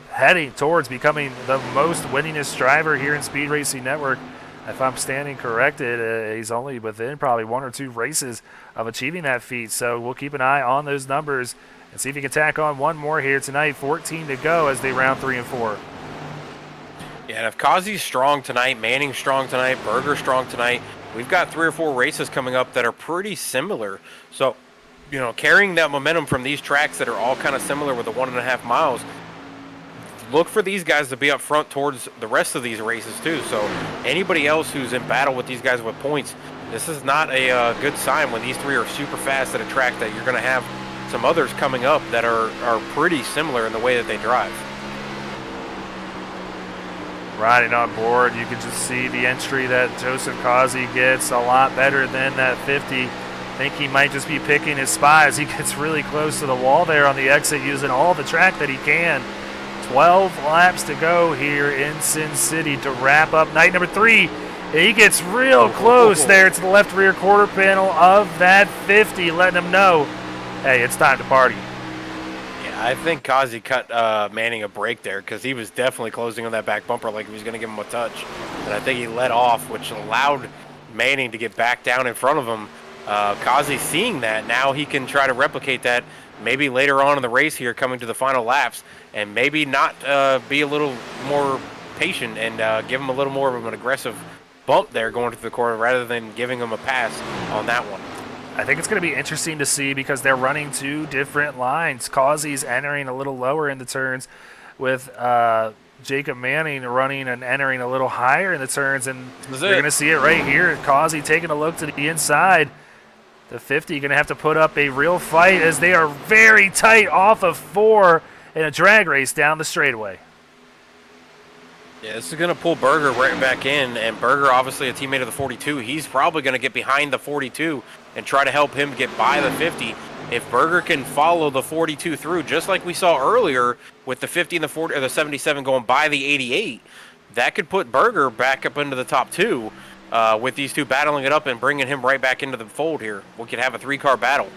heading towards becoming the most winningest driver here in Speed Racing Network. If I'm standing corrected, he's only within probably 1 or 2 races of achieving that feat. So we'll keep an eye on those numbers and see if he can tack on one more here tonight. 14 to go as they round 3 and 4. Yeah, and if Kazi's strong tonight, Manning's strong tonight, Berger's strong tonight, we've got 3 or 4 races coming up that are pretty similar. So, you know, carrying that momentum from these tracks that are all kind of similar with the 1.5 miles, look for these guys to be up front towards the rest of these races too. So anybody else who's in battle with these guys with points, this is not a good sign when these 3 are super fast at a track that you're going to have some others coming up that are pretty similar in the way that they drive. Riding on board, you can just see the entry that Joseph Kazi gets a lot better than that 50. I think he might just be picking his spot as he gets really close to the wall there on the exit, using all the track that he can. 12 laps to go here in Sin City to wrap up night number 3. He gets real close there to the left rear quarter panel of that 50, letting him know, hey, it's time to party. Yeah, I think Kazi cut Manning a break there because he was definitely closing on that back bumper like he was going to give him a touch. And I think he let off, which allowed Manning to get back down in front of him. Kazi seeing that, now he can try to replicate that maybe later on in the race here coming to the final laps, and maybe not be a little more patient and give him a little more of an aggressive bump there going to the corner rather than giving him a pass on that one. I think it's going to be interesting to see because they're running 2 different lines. Kazi's entering a little lower in the turns with Jacob Manning running and entering a little higher in the turns, and you're going to see it right here. Kazi taking a look to the inside. The 50 going to have to put up a real fight as they are very tight off of 4 in a drag race down the straightaway. Yeah, this is going to pull Berger right back in, and Berger, obviously a teammate of the 42, he's probably going to get behind the 42 and try to help him get by the 50. If Berger can follow the 42 through, just like we saw earlier with the 50 and the 40 or the 77 going by the 88, that could put Berger back up into the top 2. With these 2 battling it up and bringing him right back into the fold here. We could have a 3-car battle.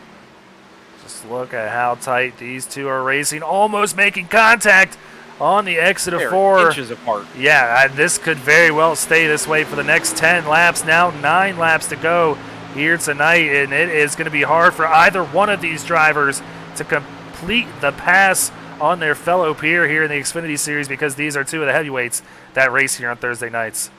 Just look at how tight these 2 are racing, almost making contact on the exit of 4. Inches apart. Yeah, this could very well stay this way for the next 10 laps. Now 9 laps to go here tonight, and it is going to be hard for either one of these drivers to complete the pass on their fellow peer here in the Xfinity Series because these are 2 of the heavyweights that race here on Thursday nights.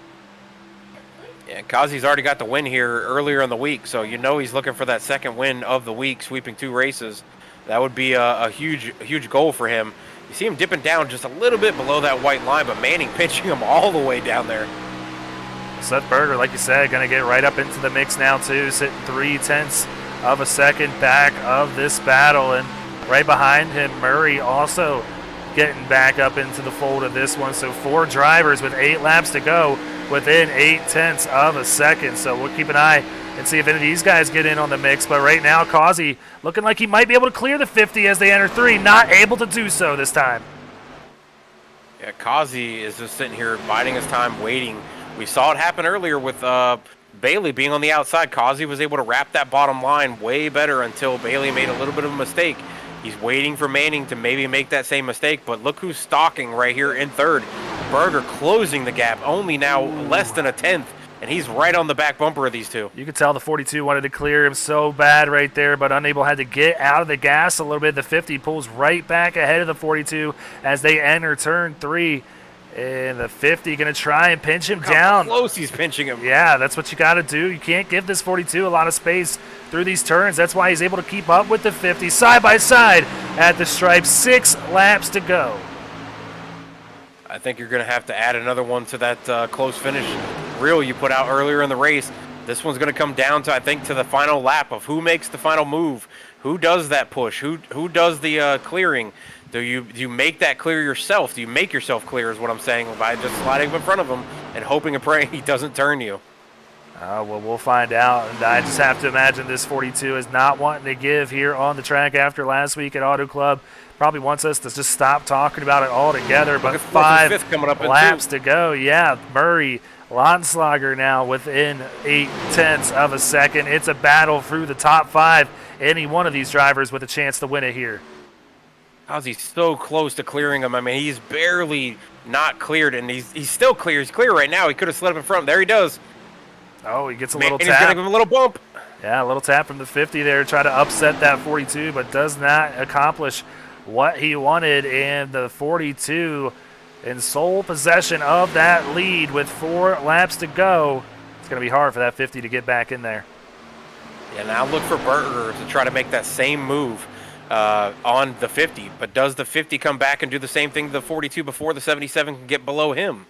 Yeah, Kazi's already got the win here earlier in the week, so you know he's looking for that second win of the week, sweeping 2 races. That would be a huge goal for him. You see him dipping down just a little bit below that white line, but Manning pinching him all the way down there. Seth Berger, like you said, going to get right up into the mix now too, sitting 0.3 of a second back of this battle, and right behind him, Murray also getting back up into the fold of this one. So 4 drivers with 8 laps to go within 0.8 of a second. So we'll keep an eye and see if any of these guys get in on the mix. But right now, Kazi looking like he might be able to clear the 50 as they enter 3. Not able to do so this time. Yeah, Kazi is just sitting here biding his time, waiting. We saw it happen earlier with Bailey being on the outside. Kazi was able to wrap that bottom line way better until Bailey made a little bit of a mistake. He's waiting for Manning to maybe make that same mistake, but look who's stalking right here in 3rd. Berger closing the gap, only now less than a 10th, and he's right on the back bumper of these 2. You could tell the 42 wanted to clear him so bad right there, but unable, had to get out of the gas a little bit. The 50 pulls right back ahead of the 42 as they enter turn 3. And the 50 going to try and pinch him down. How close he's pinching him. Yeah, that's what you got to do. You can't give this 42 a lot of space through these turns. That's why he's able to keep up with the 50 side by side at the stripe. 6 laps to go. I think you're going to have to add another one to that close finish reel you put out earlier in the race. This one's going to come down to, I think, to the final lap of who makes the final move, who does that push, who does the clearing. Do you make that clear yourself? Do you make yourself clear is what I'm saying by just sliding up in front of him and hoping and praying he doesn't turn you. Well, we'll find out. And I just have to imagine this 42 is not wanting to give here on the track after last week at Auto Club. Probably wants us to just stop talking about it altogether. But 5 laps to go. Yeah, Murray, Lottenslager now within 0.8 of a second. It's a battle through the top 5. Any one of these drivers with a chance to win it here. How's he so close to clearing him? I mean, he's barely not cleared, and he's still clear. He's clear right now. He could have slid up in front. There he does. Oh, he gets a little He's tap. going to give him a little bump. Yeah, a little tap from the 50 there, try to upset that 42, but does not accomplish what he wanted. And the 42 in sole possession of that lead with 4 laps to go. It's going to be hard for that 50 to get back in there. Yeah, now look for Berger to try to make that same move on the 50. But does the 50 come back and do the same thing to the 42 before the 77 can get below him?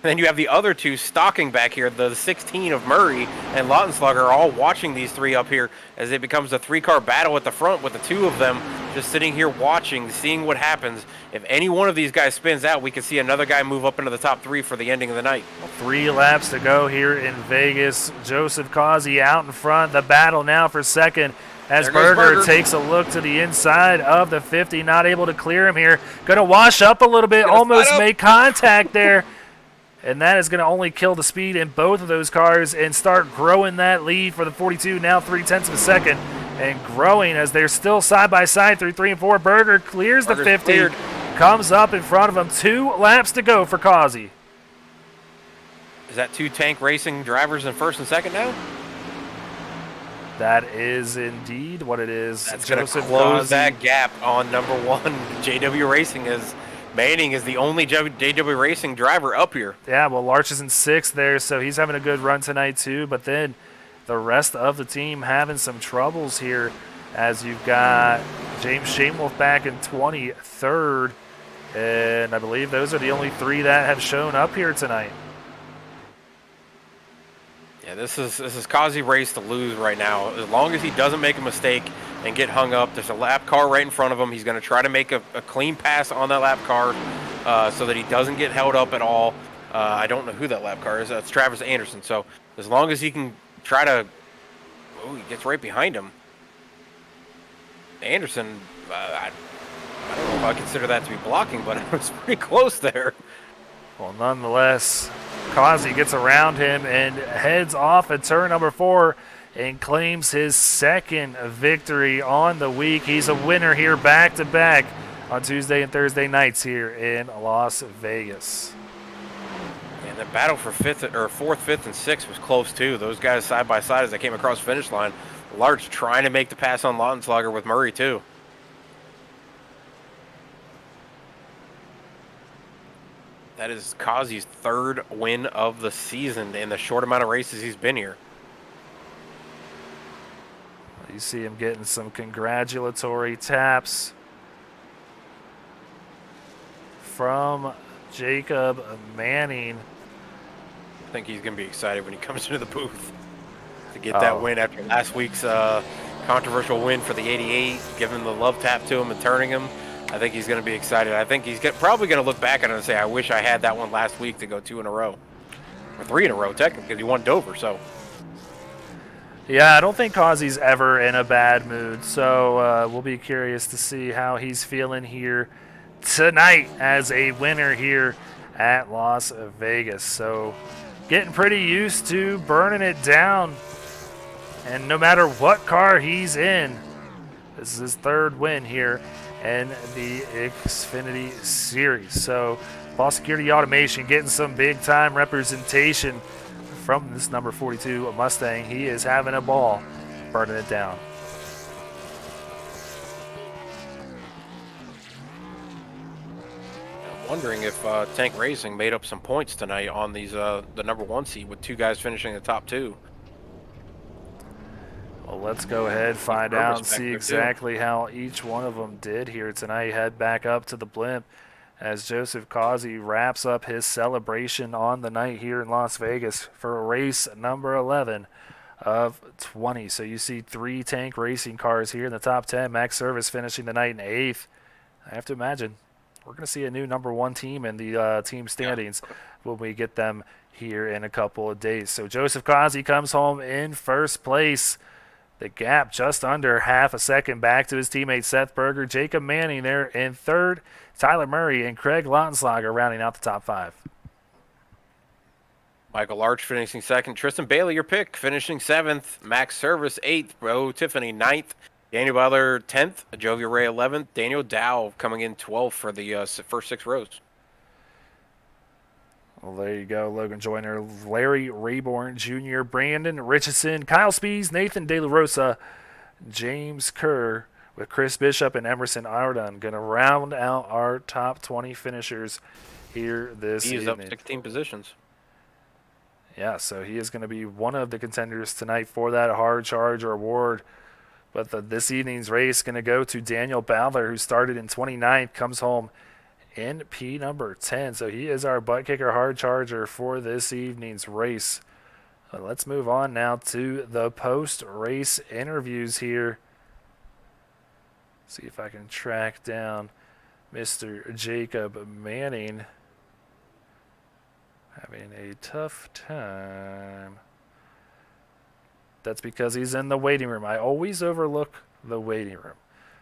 And then you have the other two stalking back here. The 16 of Murray and Lottenslager are all watching these 3 up here as it becomes a 3-car battle at the front with the 2 of them just sitting here watching, seeing what happens. If any one of these guys spins out, we can see another guy move up into the top 3 for the ending of the night. 3 laps to go here in Vegas. Joseph Causey out in front. The battle now for second as Berger takes a look to the inside of the 50. Not able to clear him here. Going to wash up a little bit. Almost made contact there. And that is going to only kill the speed in both of those cars and start growing that lead for the 42, now 0.3 of a second. And growing as they're still side by side through 3 and 4. Berger clears the 50, comes up in front of him. 2 laps to go for Causey. Is that 2 Tank Racing drivers in first and second now? That is indeed what it is. That's going to close that gap on number 1. JW Racing is... Manning is the only JW Racing driver up here. Yeah, well, Larch is in 6th there, so he's having a good run tonight too. But then the rest of the team having some troubles here as you've got James Shamewolf back in 23rd. And I believe those are the only 3 that have shown up here tonight. Yeah, this is Causey race to lose right now. As long as he doesn't make a mistake and get hung up, there's a lap car right in front of him. He's going to try to make a clean pass on that lap car so that he doesn't get held up at all. I don't know who that lap car is. It's Travis Anderson. So as long as he can try to... Oh, he gets right behind him. Anderson, I don't know if I consider that to be blocking, but it was pretty close there. Well, nonetheless, Causey gets around him and heads off at turn number 4 and claims his 2nd victory on the week. He's a winner here back-to-back on Tuesday and Thursday nights here in Las Vegas. And the battle for 4th, 5th, and 6th was close too. Those guys side by side as they came across the finish line. Larch trying to make the pass on Lottenslager with Murray too. That is Causey's 3rd win of the season in the short amount of races he's been here. You see him getting some congratulatory taps from Jacob Manning. I think he's going to be excited when he comes into the booth to get that win after last week's controversial win for the 88, giving the love tap to him and turning him. I think he's going to be excited. I think he's probably going to look back at it and say, I wish I had that one last week to go 2 in a row. Or 3 in a row, technically, because he won Dover, so... Yeah, I don't think Causey's ever in a bad mood, so we'll be curious to see how he's feeling here tonight as a winner here at Las Vegas. So getting pretty used to burning it down, and no matter what car he's in, this is his 3rd win here in the Xfinity Series. So Ball Security Automation getting some big-time representation from this number 42 Mustang. He is having a ball burning it down. I'm wondering if Tank Racing made up some points tonight on these the number 1 seed with 2 guys finishing the top 2. Well, let's go ahead, find out, and see exactly how each one of them did here tonight. Head back up to the blimp as Joseph Causey wraps up his celebration on the night here in Las Vegas for race number 11 of 20. So you see 3 tank racing cars here in the top 10. Max Service finishing the night in 8th. I have to imagine we're going to see a new number 1 team in the team standings when we get them here in a couple of days. So Joseph Causey comes home in first place. The gap just under half a second back to his teammate Seth Berger. Jacob Manning there in third. Tyler Murray and Craig Lautenslager rounding out the top 5. Michael Larch finishing second. Tristan Bailey, your pick, finishing 7th. Max Service 8th. Bo Tiffany 9th. Daniel Butler 10th. Jovial Ray 11th. Daniel Dow coming in 12th for the first 6 rows. Well, there you go. Logan Joyner, Larry Rayborn Jr., Brandon Richardson, Kyle Spees, Nathan De La Rosa, James Kerr with Chris Bishop and Emerson Ardon going to round out our top 20 finishers here this evening. He is up 16 positions. Yeah, so he is going to be one of the contenders tonight for that hard charger award. But this evening's race going to go to Daniel Bowler, who started in 29th, comes home in P number 10. So he is our butt kicker hard charger for this evening's race. Let's move on now to the post-race interviews here. See if I can track down Mr. Jacob Manning. Having a tough time. That's because he's in the waiting room. I always overlook the waiting room.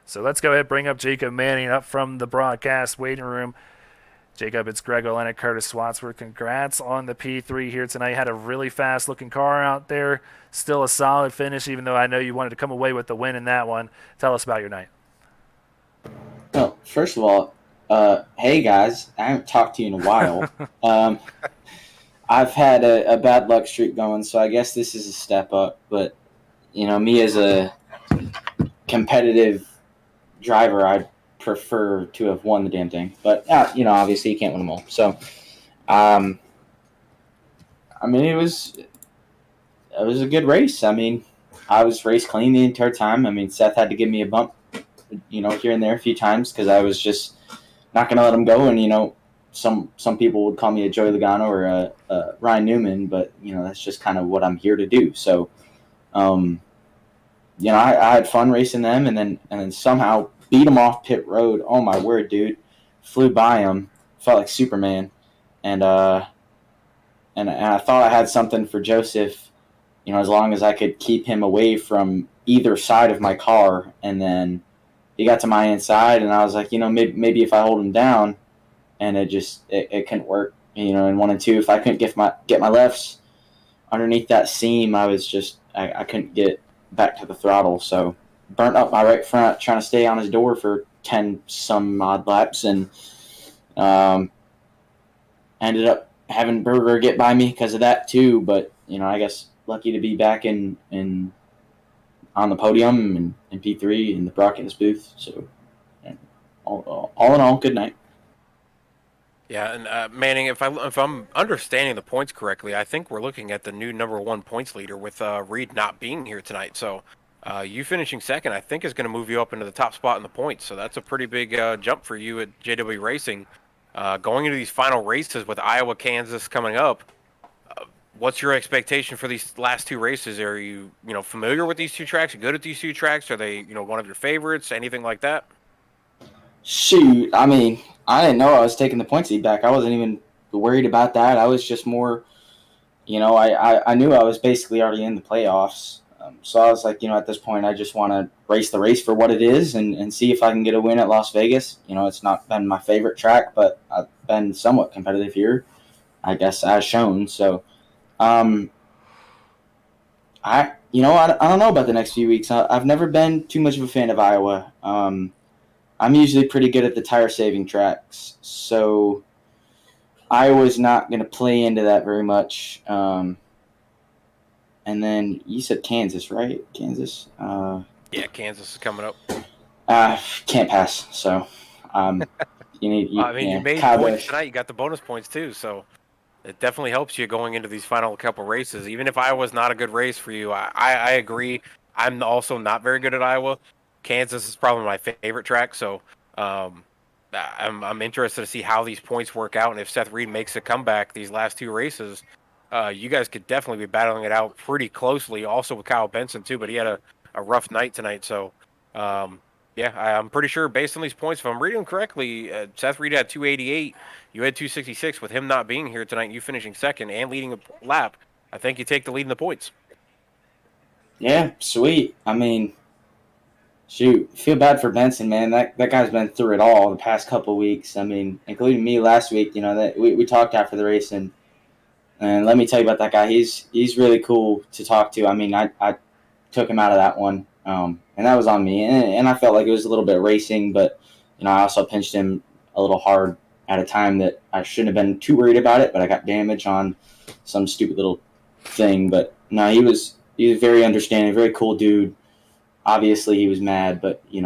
So let's go ahead and bring up Jacob Manning up from the broadcast waiting room. Jacob, it's Greg Olenek, Curtis Swatsworth. Congrats on the P3 here tonight. Had a really fast-looking car out there. Still a solid finish, even though I know you wanted to come away with the win in that one. Tell us about your night. Well, first of all, hey, guys. I haven't talked to you in a while. I've had a bad luck streak going, so I guess this is a step up. But, you know, me as a competitive driver, I'd prefer to have won the damn thing. But, you know, obviously you can't win them all. So, I mean, it was a good race. I mean, I was race clean the entire time. I mean, Seth had to give me a bump, you know, here and there a few times because I was just not going to let him go. And, you know, some people would call me a Joey Logano or a Ryan Newman, but, you know, that's just kind of what I'm here to do. So, you know, I had fun racing them and then somehow beat them off pit road. Oh, my word, dude. Flew by him. Felt like Superman. And I thought I had something for Joseph, you know, as long as I could keep him away from either side of my car. And then he got to my inside, and I was like, you know, maybe if I hold him down, and it couldn't work. You know, in 1 and 2, if I couldn't get my lefts underneath that seam, I couldn't get back to the throttle. So burnt up my right front trying to stay on his door for 10 some odd laps, and ended up having Berger get by me because of that too. But, you know, I guess lucky to be back in on the podium and in P3 in the broadcast booth. So all in all, good night. Yeah, and Manning, if I'm understanding the points correctly, I think we're looking at the new number 1 points leader with Reed not being here tonight. So you finishing second, I think, is going to move you up into the top spot in the points. So that's a pretty big jump for you at JW Racing. Going into these final races with Iowa, Kansas coming up, what's your expectation for these last 2 races? Are you familiar with these 2 tracks? Good at these 2 tracks? Are they one of your favorites? Anything like that? Shoot, I mean, I didn't know I was taking the points lead back. I wasn't even worried about that. I was just more, I knew I was basically already in the playoffs. So I was like, at this point, I just want to race the race for what it is and see if I can get a win at Las Vegas. It's not been my favorite track, but I've been somewhat competitive here, I guess, as shown. So, I don't know about the next few weeks. I've never been too much of a fan of Iowa. I'm usually pretty good at the tire-saving tracks, so Iowa's not going to play into that very much. And then you said Kansas, right? Kansas? Yeah, Kansas is coming up. Can't pass, so you made points tonight. You got the bonus points, too, so it definitely helps you going into these final couple races. Even if Iowa's not a good race for you, I agree. I'm also not very good at Iowa. Kansas is probably my favorite track, so I'm interested to see how these points work out, and if Seth Reed makes a comeback these last 2 races, you guys could definitely be battling it out pretty closely. Also with Kyle Benson too, but he had a rough night tonight. So, yeah, I'm pretty sure based on these points, if I'm reading them correctly, Seth Reed had 288, you had 266. With him not being here tonight, and you finishing second and leading a lap, I think you take the lead in the points. Yeah, sweet. I mean, shoot, feel bad for Benson, man. That guy's been through it all the past couple weeks. I mean, including me last week. You know that we talked after the race, and let me tell you about that guy. He's really cool to talk to. I mean, I took him out of that one, and that was on me. And I felt like it was a little bit racing, but I also pinched him a little hard at a time that I shouldn't have been too worried about it. But I got damage on some stupid little thing. But no, he was very understanding, very cool dude. Obviously, he was mad, but he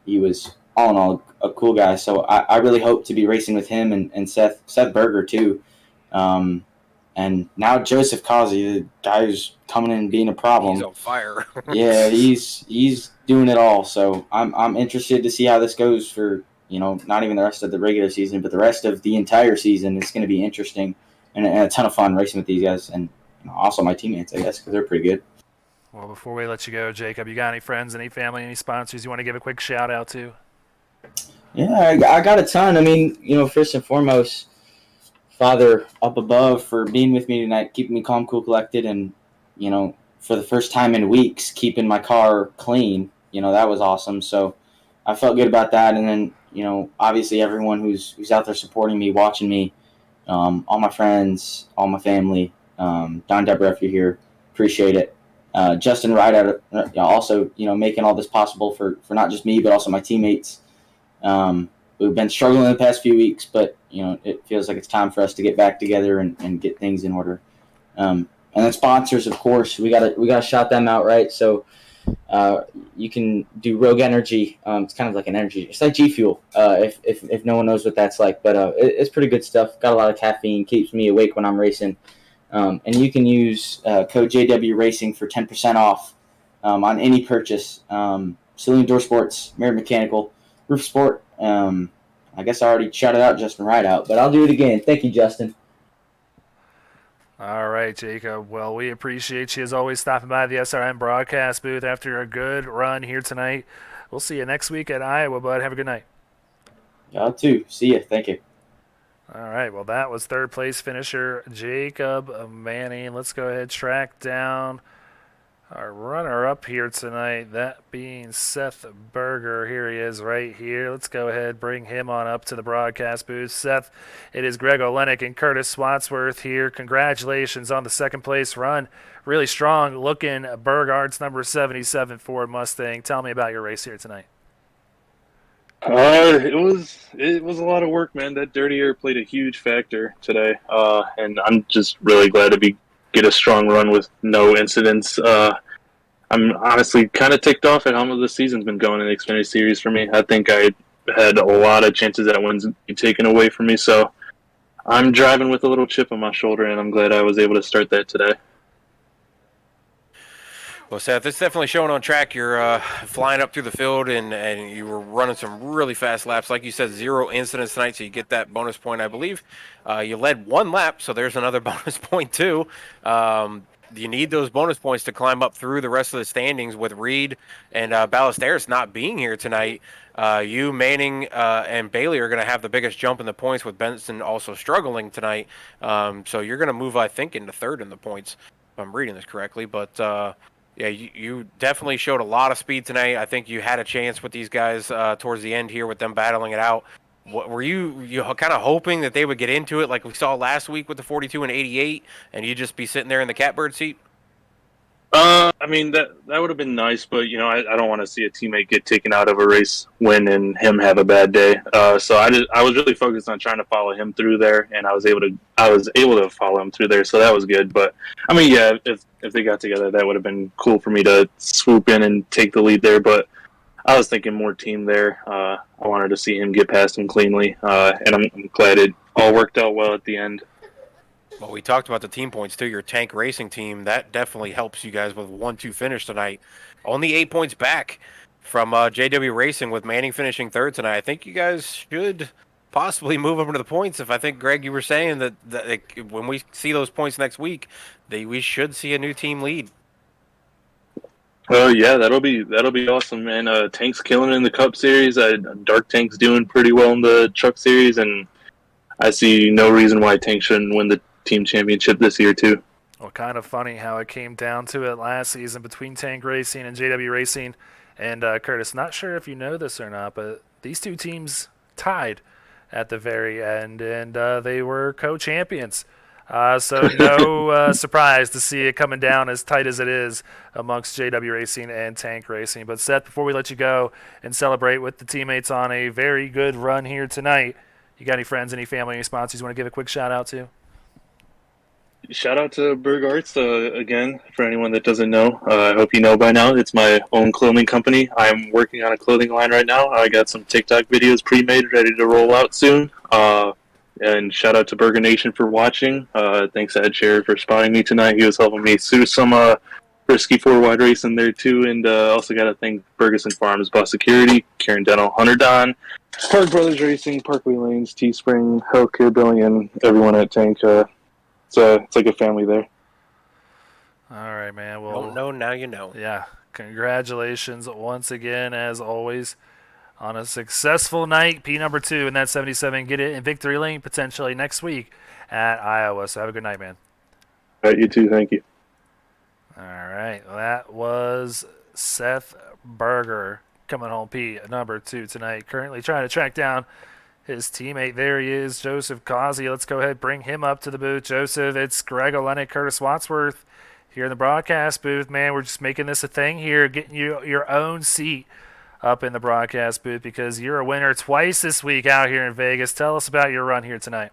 was all in all a cool guy. So I really hope to be racing with him and Seth Berger too. And now Joseph Causey, the guy who's coming in and being a problem. He's on fire. Yeah, he's doing it all. So I'm interested to see how this goes for not even the rest of the regular season, but the rest of the entire season. It's going to be interesting and a ton of fun racing with these guys, and also my teammates, I guess, because they're pretty good. Well, before we let you go, Jacob, you got any friends, any family, any sponsors you want to give a quick shout out to? Yeah, I got a ton. I mean, first and foremost, Father up above for being with me tonight, keeping me calm, cool, collected, and for the first time in weeks, keeping my car clean. That was awesome. So I felt good about that. And then obviously everyone who's out there supporting me, watching me, all my friends, all my family, Don, Deborah, if you're here, appreciate it. Justin Rideout, also making all this possible for not just me but also my teammates. We've been struggling the past few weeks, but it feels like it's time for us to get back together and get things in order. And then sponsors, of course, we gotta shout them out, right? So you can do Rogue Energy. It's kind of like an energy, it's like G Fuel. If no one knows what that's like, but it's pretty good stuff. Got a lot of caffeine, keeps me awake when I'm racing. And you can use code JW Racing for 10% off on any purchase. Celine Door Sports, Merit Mechanical, Roof Sport. I guess I already shouted out Justin Rideout, but I'll do it again. Thank you, Justin. All right, Jacob. Well, we appreciate you as always stopping by the SRN broadcast booth after a good run here tonight. We'll see you next week at Iowa, bud. Have a good night. Y'all too. See ya. Thank you. All right, well, that was third place finisher Jacob Manning. Let's go ahead and track down our runner-up here tonight, that being Seth Berger. Here he is right here. Let's go ahead, bring him on up to the broadcast booth. Seth, it is Greg Olenek and Curtis Swansworth here. Congratulations on the second-place run. Really strong-looking Burghart's number 77 Ford Mustang. Tell me about your race here tonight. It was a lot of work, man. That dirty air played a huge factor today, and I'm just really glad to get a strong run with no incidents. I'm honestly kind of ticked off at how much the season's been going in the Xfinity Series for me. I think I had a lot of chances that wins be taken away from me, so I'm driving with a little chip on my shoulder, and I'm glad I was able to start that today. Well, Seth, it's definitely showing on track. You're flying up through the field, and you were running some really fast laps. Like you said, 0 incidents tonight, so you get that bonus point, I believe. You led 1 lap, so there's another bonus point, too. You need those bonus points to climb up through the rest of the standings with Reed and Ballesteros not being here tonight. You, Manning, and Bailey are going to have the biggest jump in the points with Benson also struggling tonight. So you're going to move, I think, into third in the points, if I'm reading this correctly. But... yeah, you definitely showed a lot of speed tonight. I think you had a chance with these guys towards the end here with them battling it out. Were you kind of hoping that they would get into it like we saw last week with the 42 and 88, and you'd just be sitting there in the catbird seat? I mean, that would have been nice, but, I don't want to see a teammate get taken out of a race win and him have a bad day. So I was really focused on trying to follow him through there, and I was able to follow him through there, so that was good. But, I mean, yeah, if they got together, that would have been cool for me to swoop in and take the lead there, but I was thinking more team there. I wanted to see him get past him cleanly, and I'm glad it all worked out well at the end. Well, we talked about the team points, too. Your tank racing team, that definitely helps you guys with a 1-2 finish tonight. Only 8 points back from JW Racing with Manning finishing third tonight. I think you guys should possibly move up into the points. If I think, Greg, you were saying that when we see those points next week, we should see a new team lead. Oh yeah, that'll be awesome, man. Tank's killing it in the Cup Series. Dark Tank's doing pretty well in the Truck Series, and I see no reason why Tank shouldn't win the team championship this year too. Well, kind of funny how it came down to it last season between Tank Racing and JW Racing. And Curtis, not sure if you know this or not, but these two teams tied at the very end, and they were co-champions. So no surprise to see it coming down as tight as it is amongst JW Racing and Tank Racing. But Seth, before we let you go and celebrate with the teammates on a very good run here tonight, you got any friends, any family, any sponsors you want to give a quick shout out to? Shout out to Berg Arts again, for anyone that doesn't know. I hope you know by now, it's my own clothing company. I'm working on a clothing line right now. I got some TikTok videos pre-made, ready to roll out soon. And shout out to Burger Nation for watching. Thanks to Ed Sherry for spotting me tonight. He was helping me through some risky four-wide racing there too. And also got to thank Ferguson Farms, Bus Security, Karen Dental, Hunter Don, Park Brothers Racing, Parkway Lanes, Teespring, Healthcare Billing, and everyone at Tank. It's like a family there. All right, man. Well, Don't know, now you know. Yeah, congratulations once again, as always, on a successful night. P number 2 in that 77. Get it in victory lane potentially next week at Iowa. So have a good night, man. All right, you too. Thank you. All right, that was Seth Berger coming home P number 2 tonight. Currently trying to track down his teammate. There he is, Joseph Causey. Let's go ahead, bring him up to the booth. Joseph, it's Greg Olenek, Curtis Wadsworth here in the broadcast booth. Man, we're just making this a thing here, getting you your own seat up in the broadcast booth because you're a winner twice this week out here in Vegas. Tell us about your run here tonight.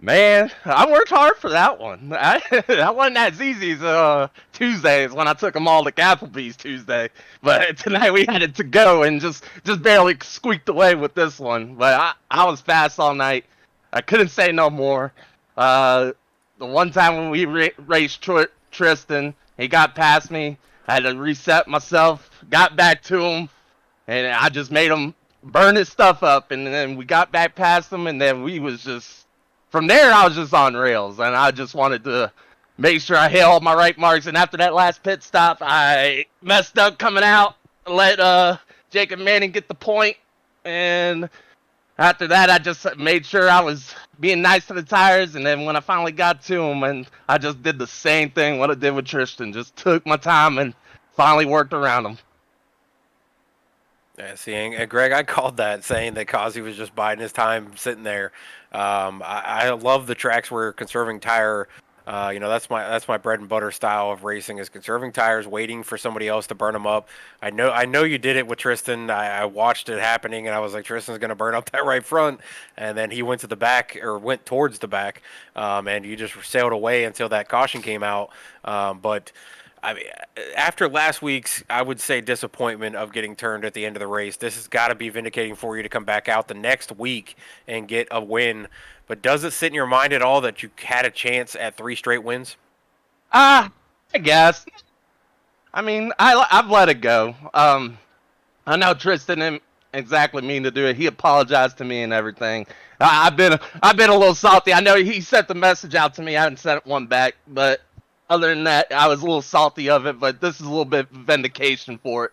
Man, I worked hard for that one. That wasn't as easy as Tuesdays when I took them all to Applebee's Tuesday. But tonight we had it to go and just barely squeaked away with this one. But I was fast all night. I couldn't say no more. The one time when we raced Tristan, he got past me. I had to reset myself, got back to him, and I just made him burn his stuff up. And then we got back past him, and then we was just... From there, I was just on rails, and I just wanted to make sure I hit all my right marks. And after that last pit stop, I messed up coming out, let Jacob Manning get the point. And after that, I just made sure I was being nice to the tires. And then when I finally got to him, and I just did the same thing what I did with Tristan. Just took my time and finally worked around him. Yeah, see, and Greg, I called that, saying that Causey was just biding his time sitting there. I love the tracks where conserving tire. That's my bread and butter style of racing is conserving tires, waiting for somebody else to burn them up. I know you did it with Tristan. I watched it happening, and I was like, Tristan's going to burn up that right front, and then he went to the back or went towards the back, and you just sailed away until that caution came out. But I mean, after last week's, I would say, disappointment of getting turned at the end of the race, this has got to be vindicating for you to come back out the next week and get a win. But does it sit in your mind at all that you had a chance at 3 straight wins? I guess. I mean, I've let it go. I know Tristan didn't exactly mean to do it. He apologized to me and everything. I've been a little salty. I know he sent the message out to me. I haven't sent one back, but other than that, I was a little salty of it, but this is a little bit of vindication for it.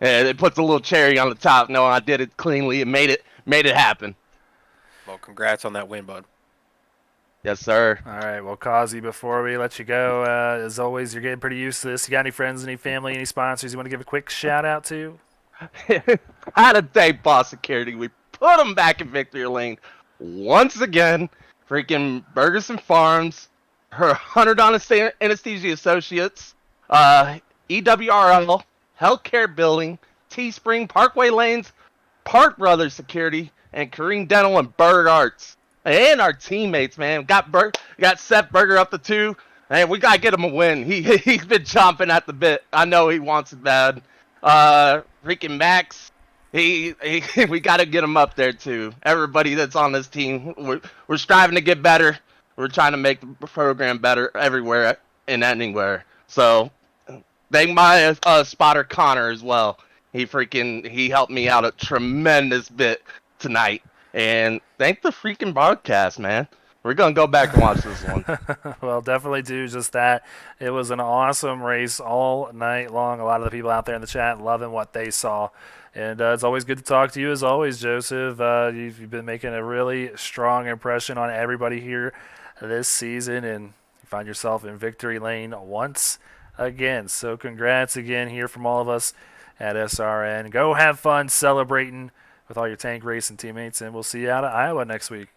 And it puts a little cherry on the top. No, I did it cleanly and made it happen. Well, congrats on that win, bud. Yes, sir. All right, well, Causey, before we let you go, as always, you're getting pretty used to this. You got any friends, any family, any sponsors you want to give a quick shout-out to? I had to thank Boss Security. We put them back in victory lane once again. Freaking Ferguson Farms, her Hunter Anesthesia Associates, EWRL, Healthcare Building, Teespring, Parkway Lanes, Park Brothers Security, and Kareem Dental and Berg Arts. And our teammates, man. Got Seth Berger up to 2. And we got to get him a win. He's been chomping at the bit. I know he wants it bad. Freaking Max, we got to get him up there, too. Everybody that's on this team, we're striving to get better. We're trying to make the program better everywhere and anywhere. So, thank my spotter Connor as well. He helped me out a tremendous bit tonight. And thank the freaking broadcast, man. We're gonna go back and watch this one. Well, definitely do just that. It was an awesome race all night long. A lot of the people out there in the chat loving what they saw. And it's always good to talk to you, as always, Joseph. You've been making a really strong impression on everybody here this season, and you find yourself in victory lane once again. So congrats again here from all of us at SRN. Go have fun celebrating with all your tank racing teammates, and we'll see you out at Iowa next week.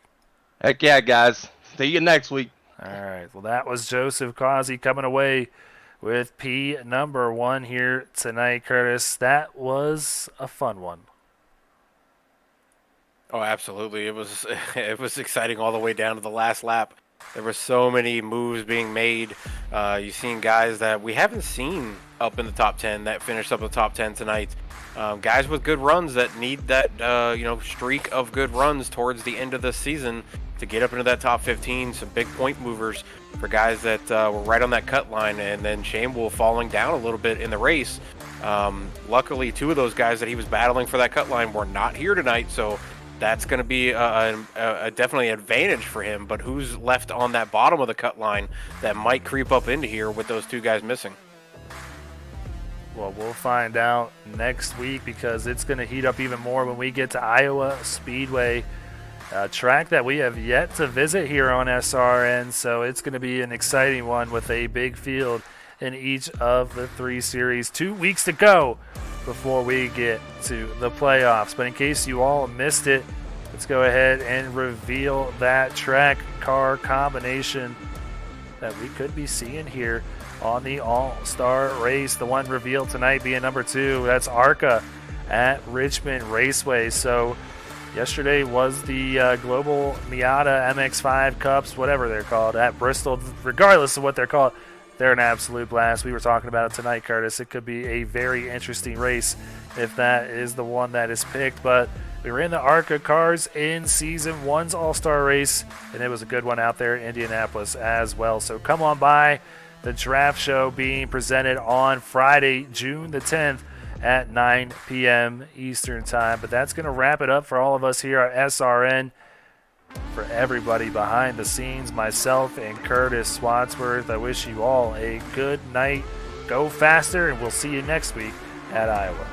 Heck yeah, guys. See you next week. All right. Well, that was Joseph Causey coming away with P number 1 here tonight, Curtis. That was a fun one. Oh, absolutely. It was exciting all the way down to the last lap. There were so many moves being made. You've seen guys that we haven't seen up in the top 10 that finished up the top 10 tonight. Guys with good runs that need that streak of good runs towards the end of the season to get up into that top 15. Some big point movers for guys that were right on that cut line, and then Shambull falling down a little bit in the race. Luckily, 2 of those guys that he was battling for that cut line were not here tonight, so that's going to be a definitely advantage for him. But who's left on that bottom of the cut line that might creep up into here with those 2 guys missing? Well, we'll find out next week, because it's going to heat up even more when we get to Iowa Speedway, a track that we have yet to visit here on SRN. So it's going to be an exciting one with a big field in each of the 3 series. 2 weeks to go before we get to the playoffs. But in case you all missed it, let's go ahead and reveal that track car combination that we could be seeing here on the All-Star race. The one revealed tonight being number 2, that's ARCA at Richmond Raceway. So yesterday was the Global Miata MX-5 Cups, whatever they're called, at Bristol. Regardless of what they're called, they're an absolute blast. We were talking about it tonight, Curtis. It could be a very interesting race if that is the one that is picked. But we were in the ARCA cars in Season 1's All-Star race, and it was a good one out there in Indianapolis as well. So come on by. The draft show being presented on Friday, June the 10th at 9 p.m. Eastern Time. But that's going to wrap it up for all of us here at SRN. For everybody behind the scenes, myself and Curtis Swadsworth, I wish you all a good night. Go faster, and we'll see you next week at Iowa.